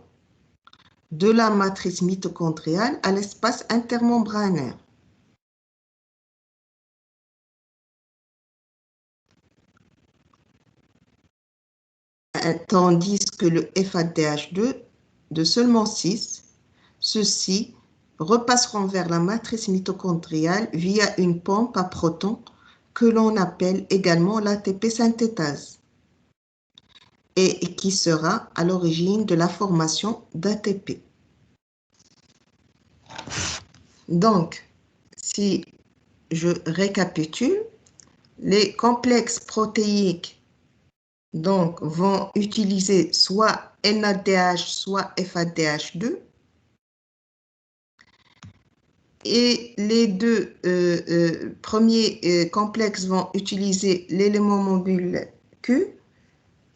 de la matrice mitochondriale à l'espace intermembranaire. Tandis que le FADH2 de seulement 6, ceux-ci repasseront vers la matrice mitochondriale via une pompe à protons que l'on appelle également l'ATP synthétase et qui sera à l'origine de la formation d'ATP. Donc, si je récapitule, les complexes protéiques donc, vont utiliser soit NADH, soit FADH2. Et les deux premiers complexes vont utiliser l'élément mobile Q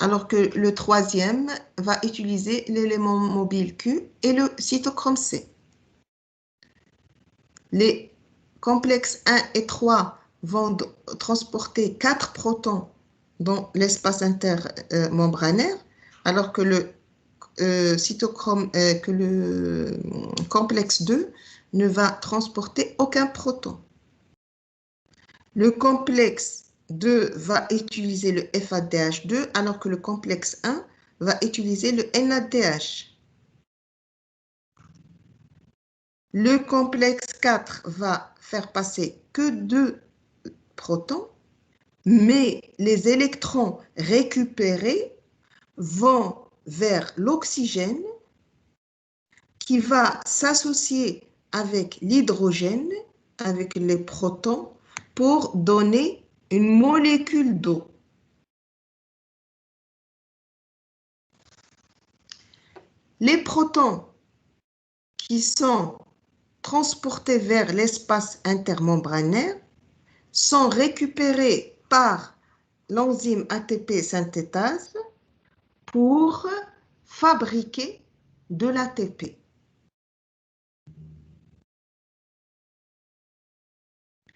alors que le troisième va utiliser l'élément mobile Q et le cytochrome C. Les complexes 1 et 3 vont transporter 4 protons dans l'espace intermembranaire, alors que le complexe 2 ne va transporter aucun proton. Le complexe 2 va utiliser le FADH2, alors que le complexe 1 va utiliser le NADH. Le complexe 4 va faire passer que 2 protons, mais les électrons récupérés vont vers l'oxygène qui va s'associer avec l'hydrogène, avec les protons, pour donner une molécule d'eau. Les protons qui sont transportés vers l'espace intermembranaire sont récupérés par l'enzyme ATP synthétase pour fabriquer de l'ATP.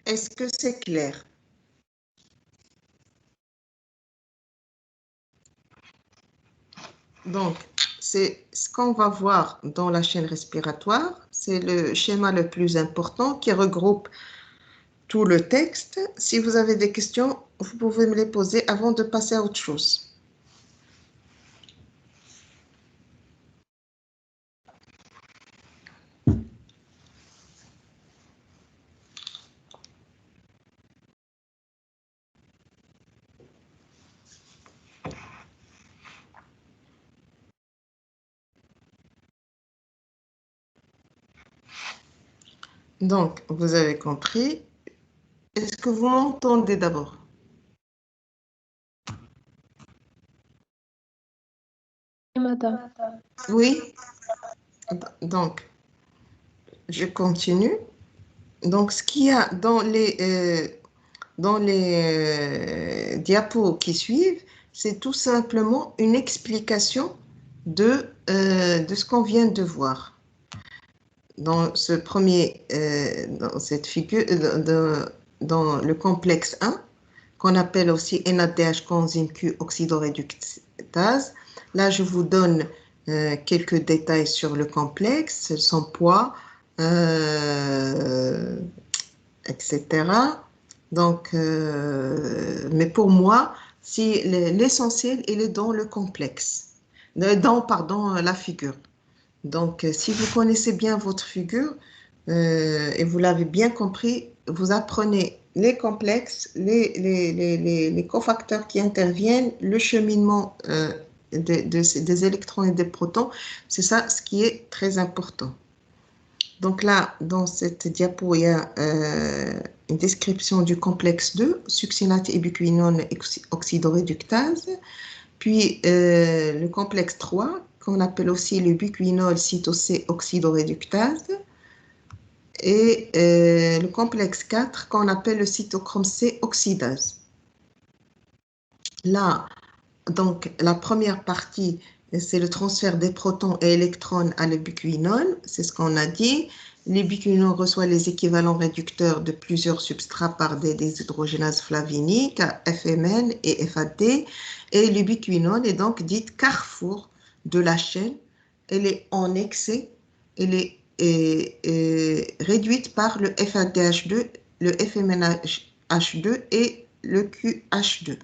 Est-ce que c'est clair? Donc, c'est ce qu'on va voir dans la chaîne respiratoire. C'est le schéma le plus important qui regroupe tout le texte. Si vous avez des questions, vous pouvez me les poser avant de passer à autre chose. Donc, vous avez compris. Est-ce que vous m'entendez d'abord? Madame. Oui? Donc, je continue. Donc, ce qu'il y a dans les diapos qui suivent, c'est tout simplement une explication de ce qu'on vient de voir. Dans ce premier, dans cette figure, dans le complexe 1, qu'on appelle aussi NADH coenzyme Q oxydoréductase. Là, je vous donne quelques détails sur le complexe, son poids, etc. Donc, mais pour moi, si l'essentiel, il est dans le complexe, pardon, la figure. Donc, si vous connaissez bien votre figure et vous l'avez bien compris, vous apprenez les complexes, les cofacteurs qui interviennent, le cheminement des électrons et des protons. C'est ça ce qui est très important. Donc là, dans cette diapo, il y a une description du complexe 2, succinate ubiquinone oxydoréductase, puis le complexe 3, qu'on appelle aussi le buquinol cytocé oxydoréductase, et le complexe 4, qu'on appelle le cytochrome C oxydase. Là, donc, la première partie, c'est le transfert des protons et électrons à l'ubiquinol, c'est ce qu'on a dit. L'ubiquinol reçoit les équivalents réducteurs de plusieurs substrats par des déshydrogénases flaviniques, FMN et FAD, et l'ubiquinol est donc dite carrefour de la chaîne. Elle est en excès, elle est réduite par le FADH2, le FMNH2 et le QH2.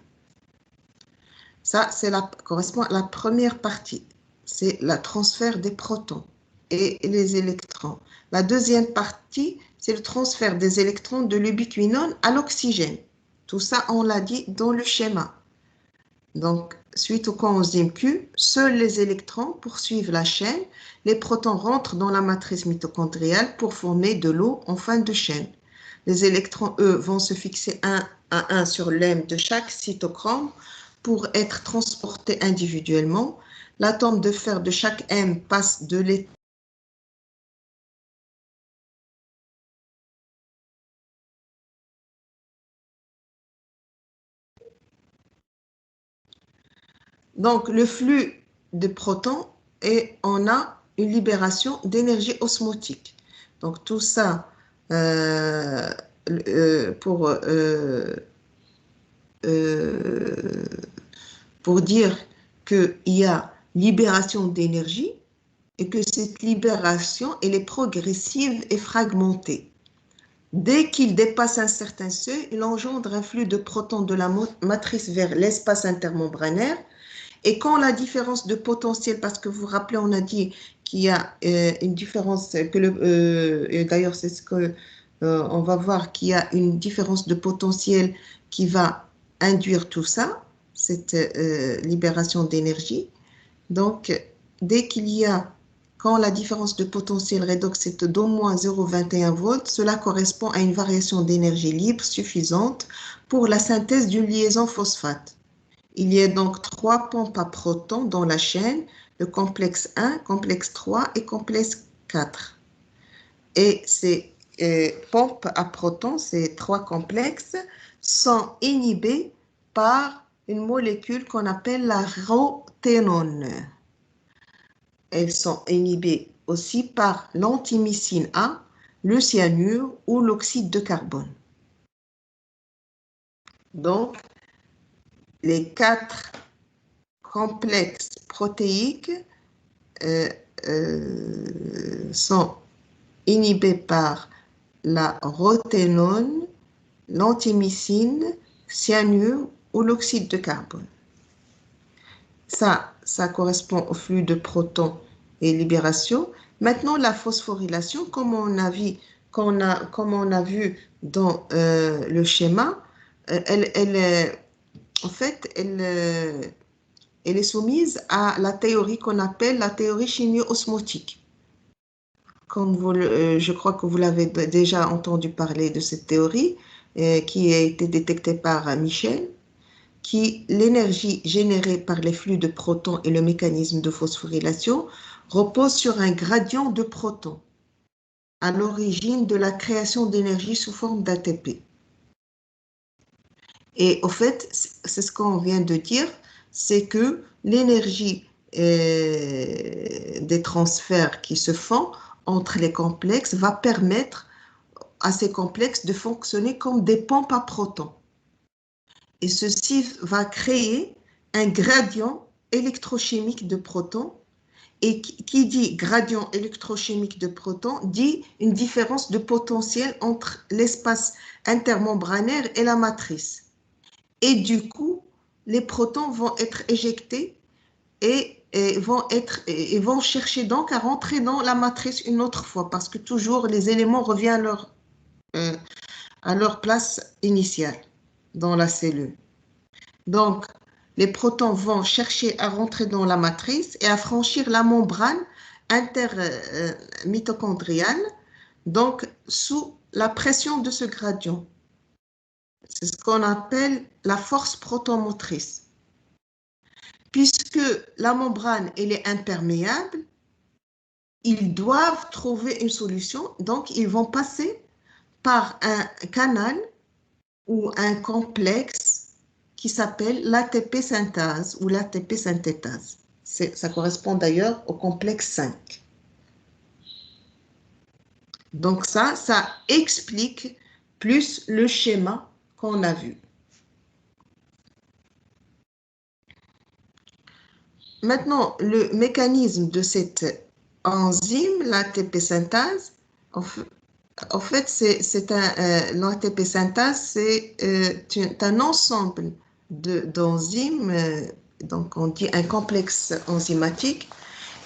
Ça, correspond à la première partie. C'est le transfert des protons et les électrons. La deuxième partie, c'est le transfert des électrons de l'ubiquinone à l'oxygène. Tout ça, on l'a dit dans le schéma. Donc, suite au coenzyme Q, seuls les électrons poursuivent la chaîne. Les protons rentrent dans la matrice mitochondriale pour former de l'eau en fin de chaîne. Les électrons, eux, vont se fixer un à un sur l'M de chaque cytochrome pour être transportés individuellement. L'atome de fer de chaque M passe de l'état Donc, le flux de protons et on a une libération d'énergie osmotique. Donc, tout ça pour dire qu'il y a libération d'énergie et que cette libération, elle est progressive et fragmentée. Dès qu'il dépasse un certain seuil, il engendre un flux de protons de la matrice vers l'espace intermembranaire. Et quand la différence de potentiel, parce que vous vous rappelez, on a dit qu'il y a une différence, et d'ailleurs c'est ce que on va voir, qu'il y a une différence de potentiel qui va induire tout ça, cette libération d'énergie. Donc, dès qu'il y a, quand la différence de potentiel redox est d'au moins 0,21 volts, cela correspond à une variation d'énergie libre suffisante pour la synthèse d'une liaison phosphate. Il y a donc 3 pompes à protons dans la chaîne, le complexe 1, complexe 3 et complexe 4. Et ces pompes à protons, ces 3 complexes, sont inhibés par une molécule qu'on appelle la roténone. Elles sont inhibées aussi par l'antimycine A, le cyanure ou l'oxyde de carbone. Donc, les 4 complexes protéiques sont inhibés par la roténone, l'antimycine, cyanure ou l'oxyde de carbone. Ça correspond au flux de protons et libération. Maintenant, la phosphorylation, comme on a vu dans le schéma, elle est soumise à la théorie qu'on appelle la théorie chimio-osmotique. Je crois que vous l'avez déjà entendu parler de cette théorie qui a été détectée par Michel, l'énergie générée par les flux de protons et le mécanisme de phosphorylation repose sur un gradient de protons à l'origine de la création d'énergie sous forme d'ATP. Et au fait, c'est ce qu'on vient de dire, c'est que l'énergie des transferts qui se font entre les complexes va permettre à ces complexes de fonctionner comme des pompes à protons. Et ceci va créer un gradient électrochimique de protons. Et qui dit gradient électrochimique de protons dit une différence de potentiel entre l'espace intermembranaire et la matrice. Et du coup, les protons vont être éjectés et vont chercher donc à rentrer dans la matrice une autre fois parce que toujours les éléments reviennent à leur place initiale dans la cellule. Donc, les protons vont chercher à rentrer dans la matrice et à franchir la membrane intermitochondriale, donc sous la pression de ce gradient. C'est ce qu'on appelle la force protomotrice. Puisque la membrane elle est imperméable, ils doivent trouver une solution, donc ils vont passer par un canal ou un complexe qui s'appelle l'ATP synthase ou l'ATP synthétase. Ça correspond d'ailleurs au complexe 5. Donc ça explique plus le schéma qu'on a vu. Maintenant, le mécanisme de cette enzyme, l'ATP synthase, en fait, l'ATP synthase, c'est un ensemble d'enzymes, donc on dit un complexe enzymatique.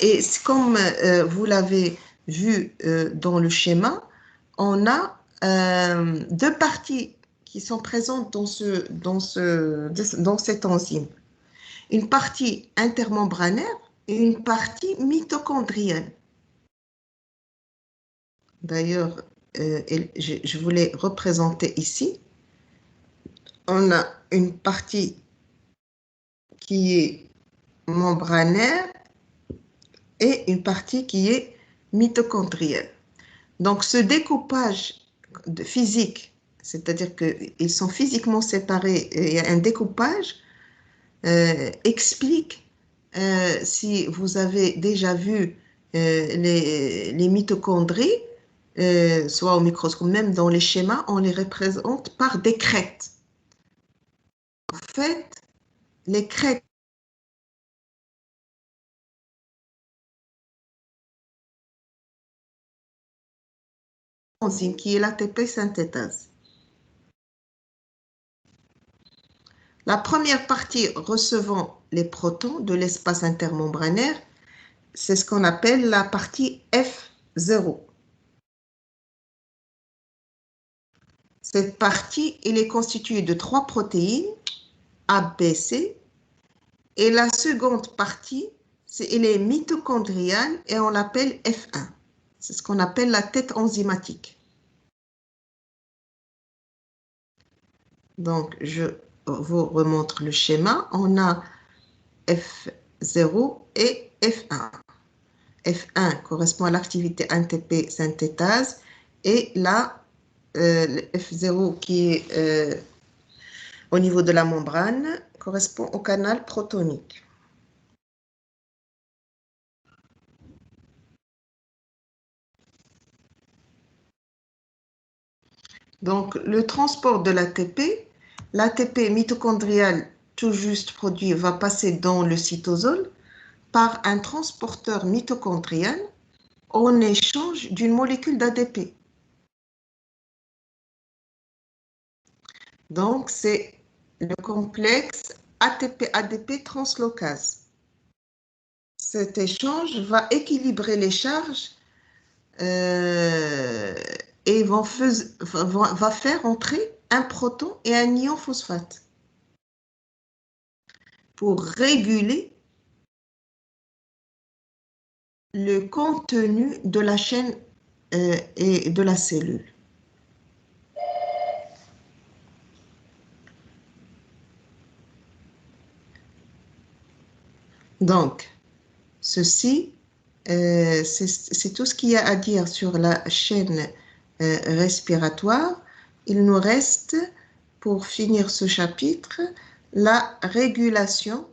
Et comme vous l'avez vu dans le schéma, on a 2 parties qui sont présentes dans cette enzyme. Une partie intermembranaire et une partie mitochondrienne. D'ailleurs, je voulais représenter ici. On a une partie qui est membranaire et une partie qui est mitochondrienne. Donc, ce découpage physique, c'est-à-dire qu'ils sont physiquement séparés, et il y a un découpage, explique si vous avez déjà vu les mitochondries, soit au microscope, même dans les schémas, on les représente par des crêtes. En fait, les crêtes enzyme qui est l'ATP synthétase. La première partie recevant les protons de l'espace intermembranaire, c'est ce qu'on appelle la partie F0. Cette partie, elle est constituée de 3 protéines, A, B, C, et la seconde partie, elle est mitochondriale et on l'appelle F1. C'est ce qu'on appelle la tête enzymatique. Donc, je vous remontre le schéma. On a F0 et F1. F1 correspond à l'activité ATP synthétase et là, le F0 qui est au niveau de la membrane correspond au canal protonique. Donc, le transport de l'ATP mitochondrial tout juste produit va passer dans le cytosol par un transporteur mitochondrial en échange d'une molécule d'ADP. Donc, c'est le complexe ATP-ADP translocase. Cet échange va équilibrer les charges et va faire entrer un proton et un ion phosphate pour réguler le contenu de la chaîne et de la cellule. Donc, ceci, c'est tout ce qu'il y a à dire sur la chaîne respiratoire. Il nous reste, pour finir ce chapitre, la régulation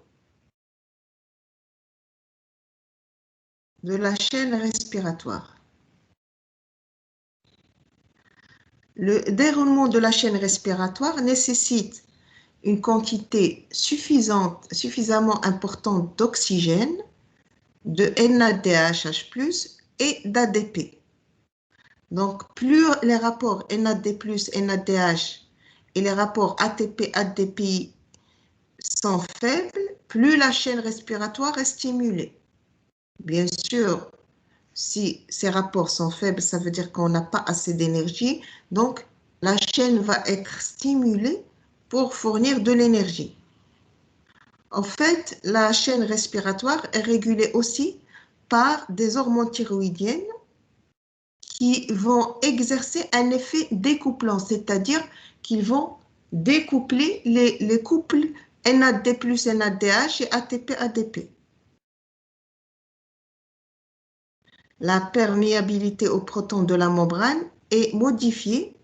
de la chaîne respiratoire. Le déroulement de la chaîne respiratoire nécessite une quantité suffisamment importante d'oxygène, de NADH+, et d'ADP. Donc, plus les rapports NAD+, NADH et les rapports ATP-ADP sont faibles, plus la chaîne respiratoire est stimulée. Bien sûr, si ces rapports sont faibles, ça veut dire qu'on n'a pas assez d'énergie. Donc, la chaîne va être stimulée pour fournir de l'énergie. En fait, la chaîne respiratoire est régulée aussi par des hormones thyroïdiennes qui vont exercer un effet découplant, c'est-à-dire qu'ils vont découpler les couples NAD+, NADH et ATP-ADP. La perméabilité aux protons de la membrane est modifiée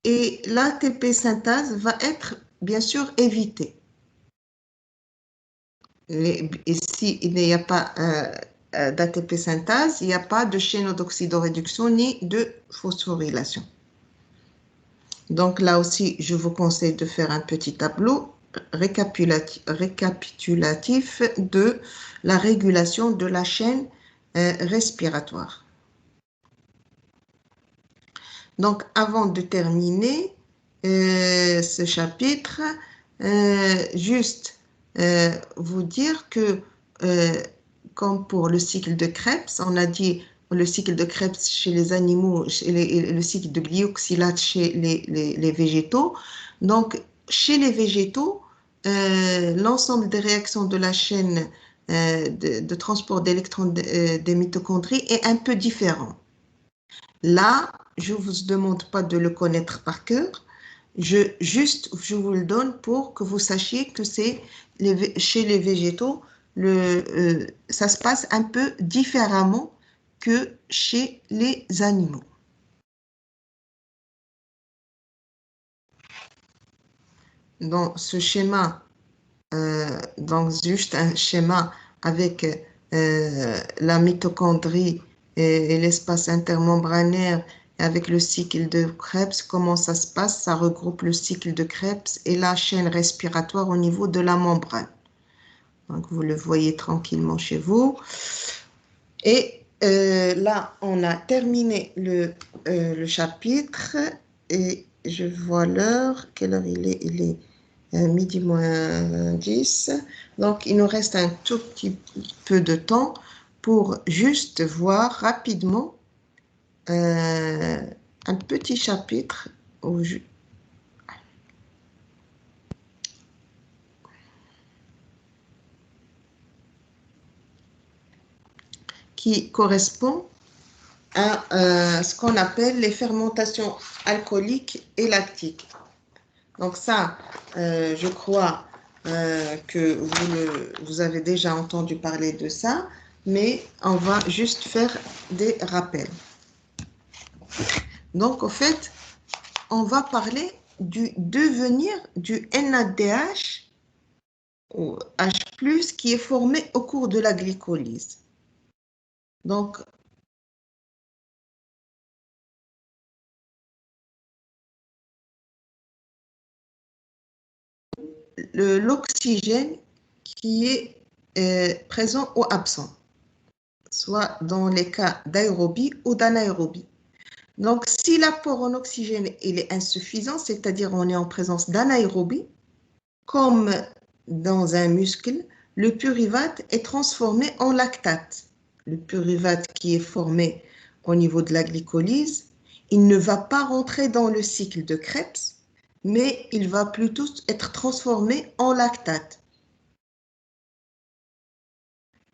et l'ATP synthase va être bien sûr évitée. Et s'il n'y a pas d'ATP synthase, il n'y a pas de chaîne d'oxydoréduction ni de phosphorylation. Donc là aussi, je vous conseille de faire un petit tableau récapitulatif de la régulation de la chaîne respiratoire. Donc, avant de terminer ce chapitre, juste vous dire que, comme pour le cycle de Krebs, on a dit le cycle de Krebs chez les animaux, le cycle de glyoxylate chez les végétaux. Donc, chez les végétaux, l'ensemble des réactions de la chaîne de transport d'électrons des mitochondries est un peu différent. Là, je ne vous demande pas de le connaître par cœur, je vous le donne pour que vous sachiez que c'est chez les végétaux, ça se passe un peu différemment que chez les animaux. Dans ce schéma, donc juste un schéma avec la mitochondrie et l'espace intermembranaire, avec le cycle de Krebs, comment ça se passe? Ça regroupe le cycle de Krebs et la chaîne respiratoire au niveau de la membrane. Donc, vous le voyez tranquillement chez vous. Et là, on a terminé le chapitre et je vois l'heure. Quelle heure il est? Il est midi moins 10. Donc, il nous reste un tout petit peu de temps pour juste voir rapidement un petit chapitre où qui correspond à ce qu'on appelle les fermentations alcooliques et lactiques. Donc ça, je crois que vous avez déjà entendu parler de ça, mais on va juste faire des rappels. Donc, au fait, on va parler du devenir du NADH ou H+, qui est formé au cours de la glycolyse. Donc, l'oxygène qui est présent ou absent, soit dans les cas d'aérobie ou d'anaérobie. Donc, si l'apport en oxygène il est insuffisant, c'est-à-dire on est en présence d'anaérobie, comme dans un muscle, le pyruvate est transformé en lactate. Le pyruvate qui est formé au niveau de la glycolyse, il ne va pas rentrer dans le cycle de Krebs, mais il va plutôt être transformé en lactate.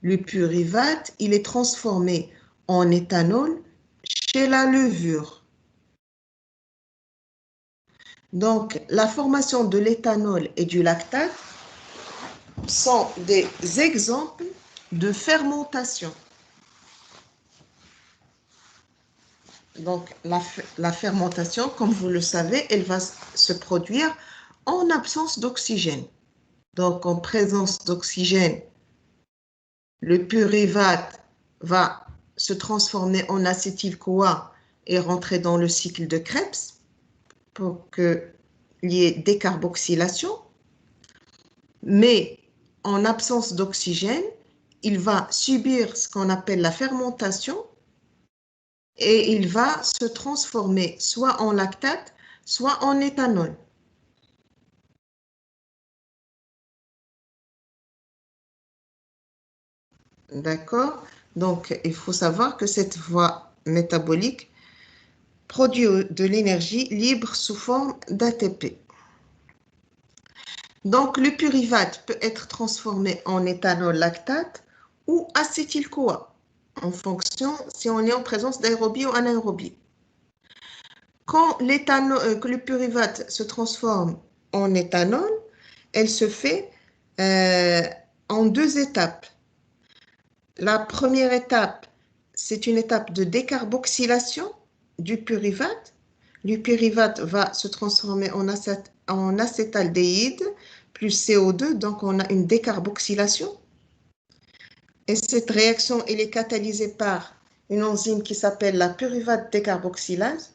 Le pyruvate, il est transformé en éthanol chez la levure. Donc, la formation de l'éthanol et du lactate sont des exemples de fermentation. Donc, la fermentation, comme vous le savez, elle va se produire en absence d'oxygène. Donc, en présence d'oxygène, le pyruvate va se transformer en acétyl-CoA et rentrer dans le cycle de Krebs pour qu'il y ait décarboxylation. Mais en absence d'oxygène, il va subir ce qu'on appelle la fermentation et il va se transformer soit en lactate, soit en éthanol. D'accord? Donc, il faut savoir que cette voie métabolique produit de l'énergie libre sous forme d'ATP. Donc, le pyruvate peut être transformé en éthanol lactate ou acétyl-CoA, en fonction si on est en présence d'aérobie ou anaérobie. Quand que le pyruvate se transforme en éthanol, elle se fait en deux étapes. La première étape, c'est une étape de décarboxylation du pyruvate. Le pyruvate va se transformer en acétaldéhyde plus CO2, donc on a une décarboxylation. Et cette réaction, elle est catalysée par une enzyme qui s'appelle la pyruvate décarboxylase.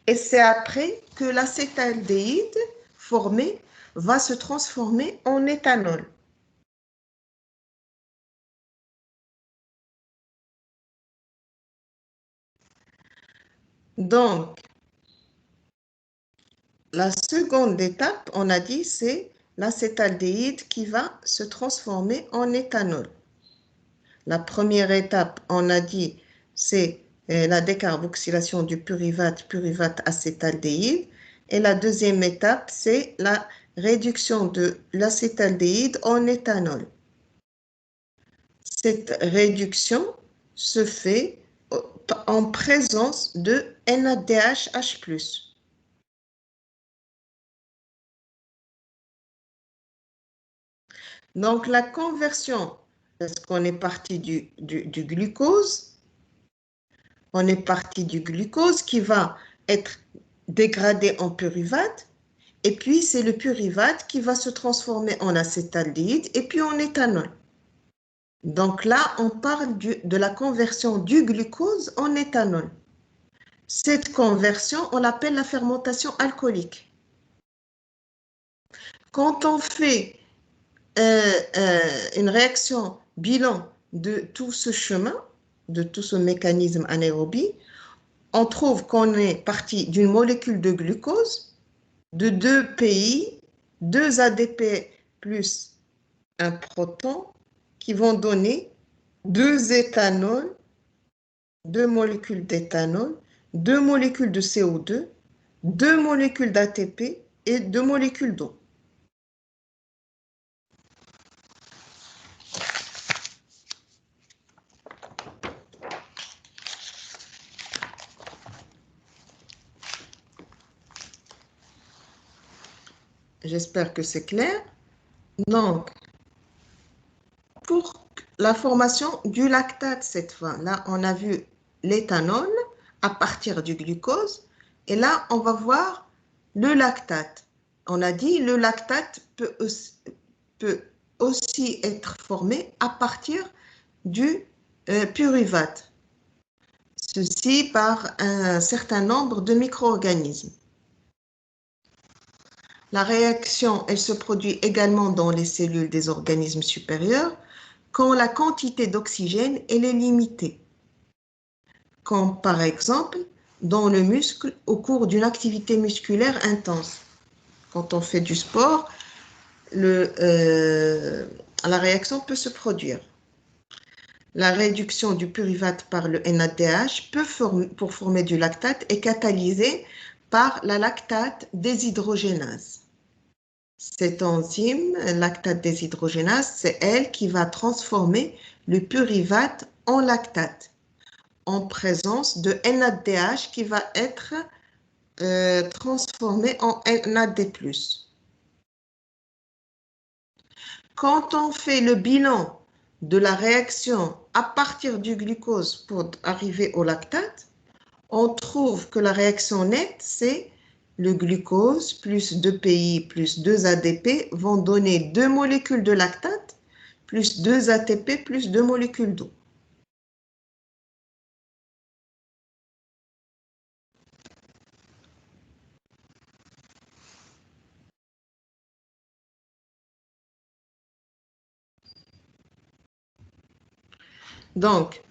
Et c'est après que l'acétaldéhyde formé va se transformer en éthanol. Donc, la seconde étape, on a dit, c'est l'acétaldéhyde qui va se transformer en éthanol. La première étape, on a dit, c'est la décarboxylation du pyruvate acétaldéhyde. Et la deuxième étape, c'est la réduction de l'acétaldéhyde en éthanol. Cette réduction se fait en présence de NADH+. Donc, la conversion, parce qu'on est parti du glucose, on est parti du glucose qui va être dégradé en pyruvate Et puis, c'est le pyruvate qui va se transformer en acétaldéhyde et puis en éthanol. Donc là, on parle de la conversion du glucose en éthanol. Cette conversion, on l'appelle la fermentation alcoolique. Quand on fait une réaction bilan de tout ce chemin, de tout ce mécanisme anaérobie, on trouve qu'on est parti d'une molécule de glucose, de 2 PI, 2 ADP plus un proton, qui vont donner 2 éthanols, 2 molécules d'éthanol, 2 molécules de CO2, 2 molécules d'ATP et 2 molécules d'eau. J'espère que c'est clair. Donc, pour la formation du lactate cette fois, là, on a vu l'éthanol à partir du glucose. Et là, on va voir le lactate. On a dit le lactate peut aussi être formé à partir du pyruvate. Ceci par un certain nombre de micro-organismes. La réaction, elle se produit également dans les cellules des organismes supérieurs quand la quantité d'oxygène elle est limitée. Comme par exemple dans le muscle au cours d'une activité musculaire intense. Quand on fait du sport, la réaction peut se produire. La réduction du pyruvate par le NADH pour former du lactate est catalysée par la lactate déshydrogénase. Cette enzyme, lactate déshydrogénase, c'est elle qui va transformer le pyruvate en lactate en présence de NADH qui va être transformé en NAD+. Quand on fait le bilan de la réaction à partir du glucose pour arriver au lactate, on trouve que la réaction nette, c'est le glucose plus 2 PI plus 2 ADP vont donner 2 molécules de lactate plus 2 ATP plus 2 molécules d'eau. Donc,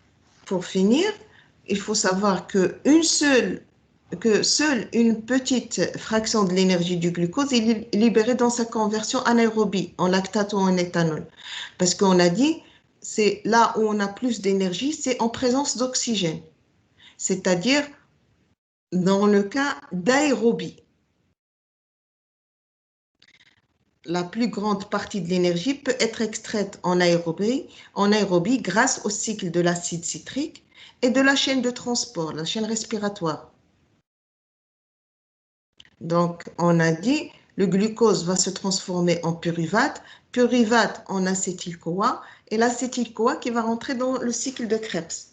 pour finir, il faut savoir que seule une petite fraction de l'énergie du glucose est libérée dans sa conversion anaérobie, en lactate ou en éthanol. Parce qu'on a dit, c'est là où on a plus d'énergie, c'est en présence d'oxygène. C'est-à-dire dans le cas d'aérobie. La plus grande partie de l'énergie peut être extraite en aérobie grâce au cycle de l'acide citrique et de la chaîne de transport, la chaîne respiratoire. Donc, on a dit, le glucose va se transformer en pyruvate, pyruvate en acétyl-CoA, et l'acétyl-CoA qui va rentrer dans le cycle de Krebs.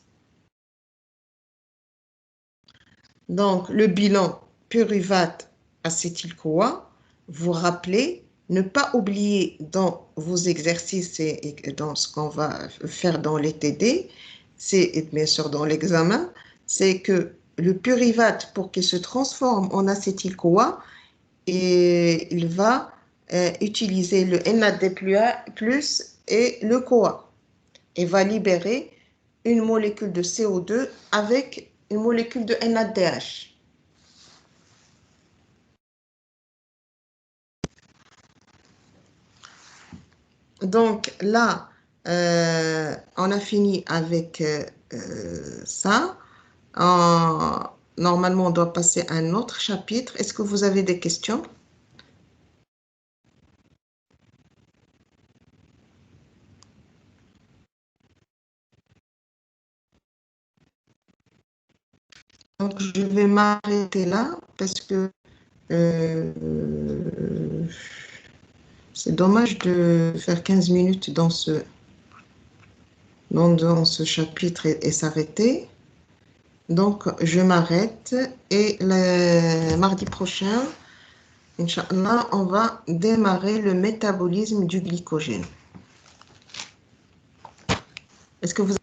Donc, le bilan pyruvate-acétyl-CoA, vous rappelez, ne pas oublier dans vos exercices et dans ce qu'on va faire dans les TD, c'est bien sûr dans l'examen, c'est que le pyruvate, pour qu'il se transforme en acétyl-CoA, et il va utiliser le NAD+, et le CoA, et va libérer une molécule de CO2 avec une molécule de NADH. Donc là, on a fini avec ça. Normalement, on doit passer à un autre chapitre. Est-ce que vous avez des questions? Donc, je vais m'arrêter là parce que c'est dommage de faire 15 minutes dans ce chapitre et s'arrêter. Donc, je m'arrête et le mardi prochain, Inch'Allah, on va démarrer le métabolisme du glycogène. Est-ce que vous...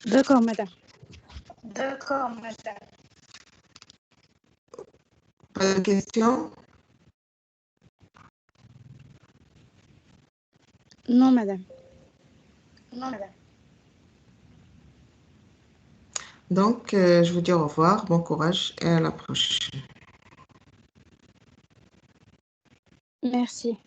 D'accord, madame. Pas de questions? Non, madame. Donc, je vous dis au revoir, bon courage et à la prochaine. Merci.